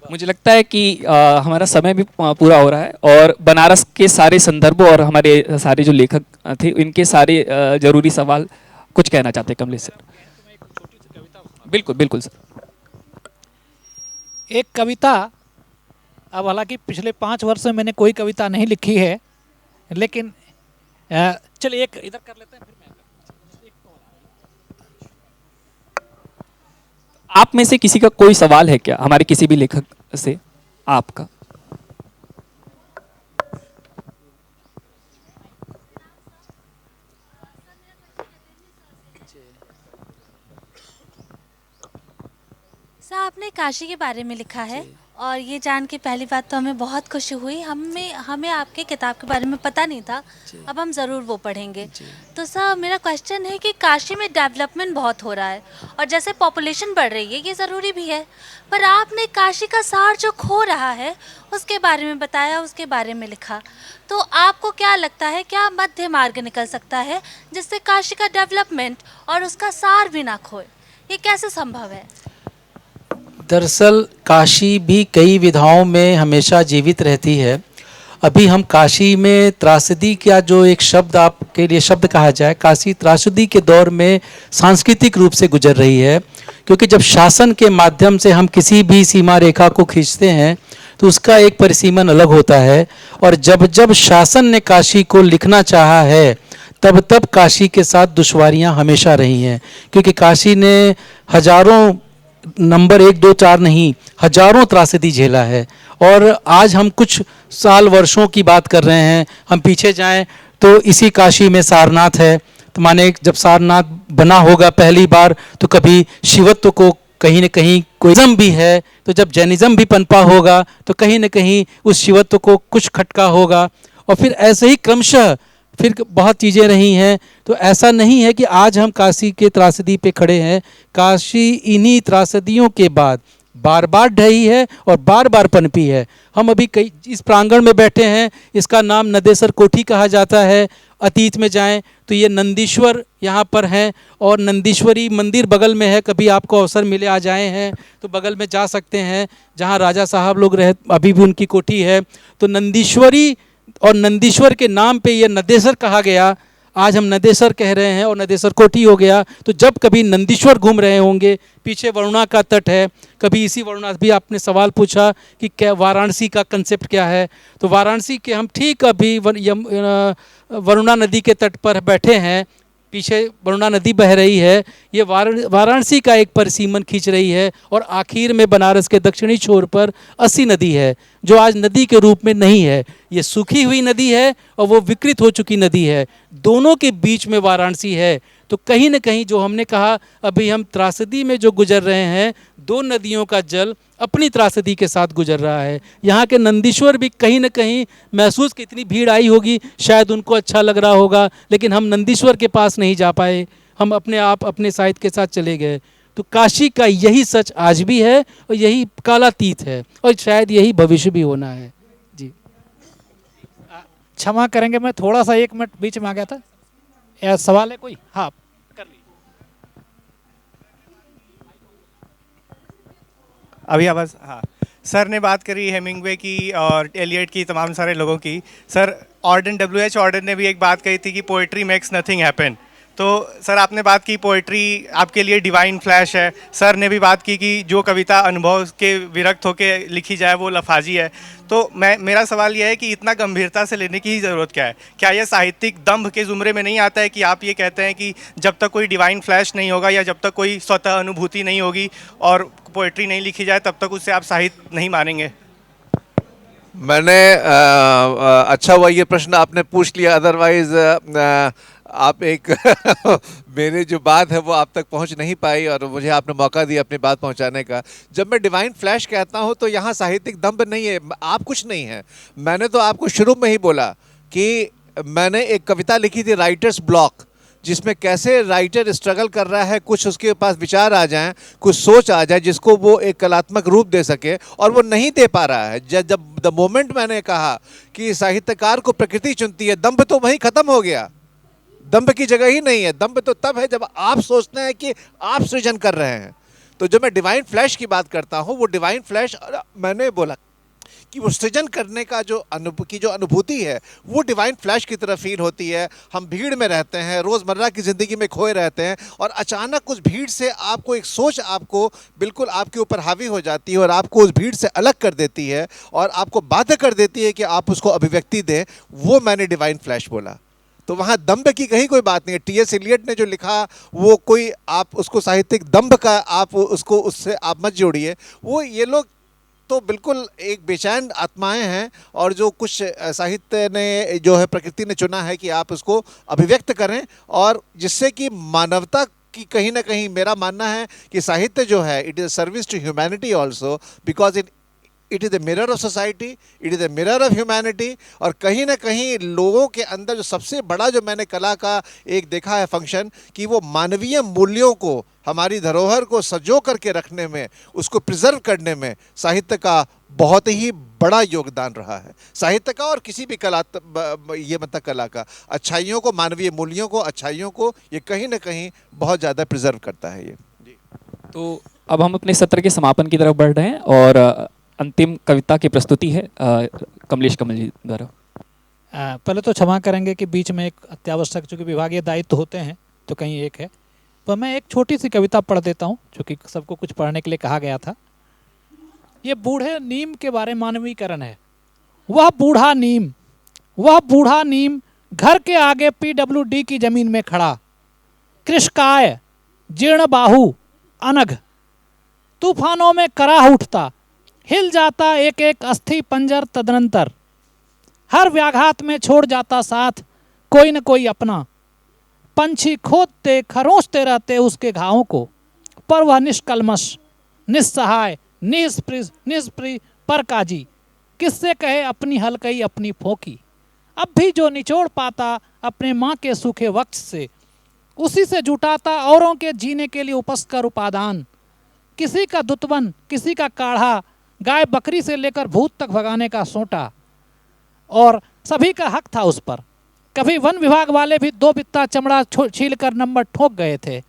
मुझे लगता है कि हमारा समय भी पूरा हो रहा है, और बनारस के सारे संदर्भों और हमारे सारे जो लेखक थे, इनके सारे जरूरी सवाल कुछ कहना चाहते हैं कमलेश सर। बिल्कुल बिल्कुल सर। एक कविता, अब हालांकि पिछले 5 वर्ष में मैंने कोई कविता नहीं लिखी है, लेकिन चलिए एक इधर कर लेते हैं, फिर मैं आप में से किसी का कोई सवाल है क्या हमारे किसी भी लेखक से? आपका सर, आपने काशी के बारे में लिखा है, और ये जान के पहली बात तो हमें बहुत खुशी हुई, हमें आपके किताब के बारे में पता नहीं था, अब हम ज़रूर वो पढ़ेंगे। तो सर मेरा क्वेश्चन है कि काशी में डेवलपमेंट बहुत हो रहा है और जैसे पॉपुलेशन बढ़ रही है ये ज़रूरी भी है, पर आपने काशी का सार जो खो रहा है उसके बारे में बताया, उसके बारे में लिखा। तो आपको क्या लगता है, क्या मध्य मार्ग निकल सकता है जिससे काशी का डेवलपमेंट और उसका सार भी ना खोए? ये कैसे संभव है? दरअसल काशी भी कई विधाओं में हमेशा जीवित रहती है। अभी हम काशी में त्रासदी का जो एक शब्द आपके लिए शब्द कहा जाए, काशी त्रासदी के दौर में सांस्कृतिक रूप से गुजर रही है, क्योंकि जब शासन के माध्यम से हम किसी भी सीमा रेखा को खींचते हैं तो उसका एक परिसीमन अलग होता है, और जब जब शासन ने काशी को लिखना चाहा है तब तब काशी के साथ दुश्वारियां हमेशा रही हैं, क्योंकि काशी ने हजारों, नंबर 1 2 4 नहीं, हजारों त्रासदी झेला है। और आज हम कुछ साल वर्षों की बात कर रहे हैं, हम पीछे जाएं तो इसी काशी में सारनाथ है। तो माने जब सारनाथ बना होगा पहली बार तो कभी शिवत्व को कहीं न कहीं कोई इज़्म भी है, तो जब जैनिज़्म भी पनपा होगा तो कहीं न कहीं उस शिवत्व को कुछ खटका होगा, और फिर ऐसे ही क्रमशः फिर बहुत चीज़ें रही हैं। तो ऐसा नहीं है कि आज हम काशी के त्रासदी पे खड़े हैं, काशी इन्हीं त्रासदियों के बाद बार बार ढही है और बार बार पनपी है। हम अभी कई इस प्रांगण में बैठे हैं, इसका नाम नंदेसर कोठी कहा जाता है। अतीत में जाएं तो ये नंदीश्वर यहाँ पर हैं, और नंदीश्वरी मंदिर बगल में है, कभी आपको अवसर मिले आ जाए हैं तो बगल में जा सकते हैं, जहाँ राजा साहब लोग अभी भी उनकी कोठी है। तो नंदीश्वरी और नंदीश्वर के नाम पे ये नंदेसर कहा गया, आज हम नंदेसर कह रहे हैं और नंदेसर कोठी हो गया। तो जब कभी नंदीश्वर घूम रहे होंगे, पीछे वरुणा का तट है, कभी इसी वरुणा भी आपने सवाल पूछा कि क्या वाराणसी का कंसेप्ट क्या है, तो वाराणसी के हम ठीक अभी वरुणा नदी के तट पर बैठे हैं, पीछे वरुणा नदी बह रही है, ये वाराणसी का एक परिसीमन खींच रही है, और आखिर में बनारस के दक्षिणी छोर पर अस्सी नदी है, जो आज नदी के रूप में नहीं है, ये सूखी हुई नदी है और वो विकृत हो चुकी नदी है, दोनों के बीच में वाराणसी है। तो कहीं न कहीं जो हमने कहा, अभी हम त्रासदी में जो गुजर रहे हैं, दो नदियों का जल अपनी त्रासदी के साथ गुजर रहा है। यहाँ के नंदीश्वर भी कहीं न कहीं महसूस कि इतनी भीड़ आई होगी, शायद उनको अच्छा लग रहा होगा, लेकिन हम नंदीश्वर के पास नहीं जा पाए, हम अपने आप अपने साहित्य के साथ चले गए। तो काशी का यही सच आज भी है और यही कालातीत है, और शायद यही भविष्य भी होना है। जी क्षमा करेंगे, मैं थोड़ा सा 1 मिनट बीच में आ गया था। या सवाल है कोई? हाँ कर लीजिए। अभी आवाज़? हाँ, सर ने बात करी हेमिंगवे की और एलियट की, तमाम सारे लोगों की। सर ऑर्डन WH ऑर्डन ने भी एक बात कही थी कि पोइट्री मेक्स नथिंग हैपन। तो सर आपने बात की पोइट्री आपके लिए डिवाइन फ्लैश है, सर ने भी बात की कि जो कविता अनुभव के विरक्त होकर लिखी जाए वो लफाजी है। तो मेरा सवाल यह है कि इतना गंभीरता से लेने की ही ज़रूरत क्या है? क्या यह साहित्यिक दंभ के ज़ुमरे में नहीं आता है कि आप ये कहते हैं कि जब तक कोई डिवाइन फ्लैश नहीं होगा या जब तक कोई स्वतः अनुभूति नहीं होगी और पोइट्री नहीं लिखी जाए तब तक उससे आप साहित्य नहीं मानेंगे? मैंने अच्छा हुआ ये प्रश्न आपने पूछ लिया, अदरवाइज आप एक मेरी जो बात है वो आप तक पहुंच नहीं पाई और मुझे आपने मौका दिया अपनी बात पहुंचाने का। जब मैं डिवाइन फ्लैश कहता हूं तो यहाँ साहित्यिक दंभ नहीं है, आप कुछ नहीं है। मैंने तो आपको शुरू में ही बोला कि मैंने एक कविता लिखी थी राइटर्स ब्लॉक, जिसमें कैसे राइटर स्ट्रगल कर रहा है, कुछ उसके पास विचार आ जाएं, कुछ सोच आ जाए जिसको वो एक कलात्मक रूप दे सके, और वो नहीं दे पा रहा है। जब द मोमेंट मैंने कहा कि साहित्यकार को प्रकृति चुनती है, दंभ तो वहीं ख़त्म हो गया, दंभ की जगह ही नहीं है। दंभ तो तब है जब आप सोचते हैं कि आप सृजन कर रहे हैं। तो जब मैं डिवाइन फ्लैश की बात करता हूँ, वो डिवाइन फ्लैश मैंने बोला कि वो सृजन करने का जो अनुभूति है वो डिवाइन फ्लैश की तरह फील होती है। हम भीड़ में रहते हैं, रोज़मर्रा की ज़िंदगी में खोए रहते हैं, और अचानक उस भीड़ से आपको एक सोच आपको बिल्कुल आपके ऊपर हावी हो जाती है और आपको उस भीड़ से अलग कर देती है और आपको बाध्य कर देती है कि आप उसको अभिव्यक्ति दें। वो मैंने डिवाइन फ्लैश बोला। तो वहाँ दंभ की कहीं कोई बात नहीं है। T.S. एलियट ने जो लिखा वो कोई, आप उसको साहित्यिक दंभ का आप उसको उससे आप मत जोड़िए। वो ये लोग तो बिल्कुल एक बेचैन आत्माएं हैं, और जो कुछ साहित्य ने जो है प्रकृति ने चुना है कि आप उसको अभिव्यक्त करें, और जिससे कि मानवता की कहीं ना कहीं मेरा मानना है कि साहित्य जो है it is service to humanity also, because it is the mirror of society, it is the mirror of humanity. और कहीं ना कहीं लोगों के अंदर जो सबसे बड़ा जो मैंने कला का एक देखा है फंक्शन, कि वो मानवीय मूल्यों को, हमारी धरोहर को संजो करके रखने में, उसको प्रिजर्व करने में साहित्य का बहुत ही बड़ा योगदान रहा है। साहित्य का और किसी भी कला, ये मतलब कला का, अच्छाइयों को, मानवीय मूल्यों को, अच्छाइयों को ये कहीं ना कहीं बहुत ज़्यादा प्रिजर्व करता है ये जी। तो अब हम अपने सत्र के समापन की तरफ बढ़ रहे हैं और अंतिम कविता की प्रस्तुति है कमलेश कमल जी द्वारा। पहले तो क्षमा करेंगे कि बीच में एक अत्यावश्यक, चूँकि विभागीय दायित्व होते हैं तो कहीं एक है, तो मैं एक छोटी सी कविता पढ़ देता हूँ, चूँकि सबको कुछ पढ़ने के लिए कहा गया था। ये बूढ़े नीम के बारे में मानवीकरण है। वह बूढ़ा नीम घर के आगे PWD की जमीन में खड़ा, कृशकाय, जीर्ण बाहु, अनघ, तूफानों में कराह उठता, हिल जाता एक एक अस्थि पंजर तदनंतर, हर व्याघात में छोड़ जाता साथ कोई न कोई अपना, पंछी खोदते खरोंचते रहते उसके घावों को, पर वह निष्कलमश, निस्सहाय, निष्प्रिय पर काजी, किससे कहे अपनी हलकई अपनी फोकी, अब भी जो निचोड़ पाता अपने माँ के सूखे वक्त से, उसी से जुटाता औरों के जीने के लिए उपस्कर उपादान, किसी का दुतवन, किसी का काढ़ा, गाय बकरी से लेकर भूत तक भगाने का सोटा, और सभी का हक था उस पर। कभी वन विभाग वाले भी 2 बित्ता चमड़ा छील कर नंबर ठोक गए थे,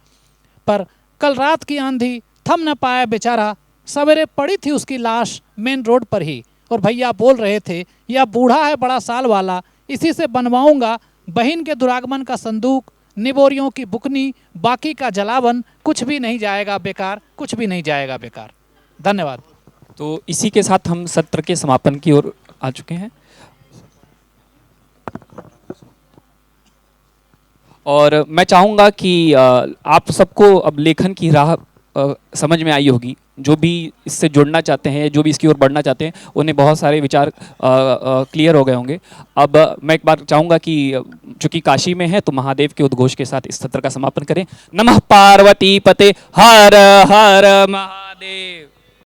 पर कल रात की आंधी थम न पाया बेचारा, सवेरे पड़ी थी उसकी लाश मेन रोड पर ही, और भैया बोल रहे थे यह बूढ़ा है बड़ा साल वाला, इसी से बनवाऊंगा बहन के दुरागमन का संदूक, निबोरियों की बुकनी, बाकी का जलावन, कुछ भी नहीं जाएगा बेकार, कुछ भी नहीं जाएगा बेकार। धन्यवाद। तो इसी के साथ हम सत्र के समापन की ओर आ चुके हैं और मैं चाहूँगा कि आप सबको अब लेखन की राह समझ में आई होगी। जो भी इससे जुड़ना चाहते हैं, जो भी इसकी ओर बढ़ना चाहते हैं, उन्हें बहुत सारे विचार क्लियर हो गए होंगे। अब मैं एक बार चाहूँगा कि चूँकि काशी में है तो महादेव के उद्घोष के साथ इस सत्र का समापन करें। नमः पार्वती पते हर हर महादेव।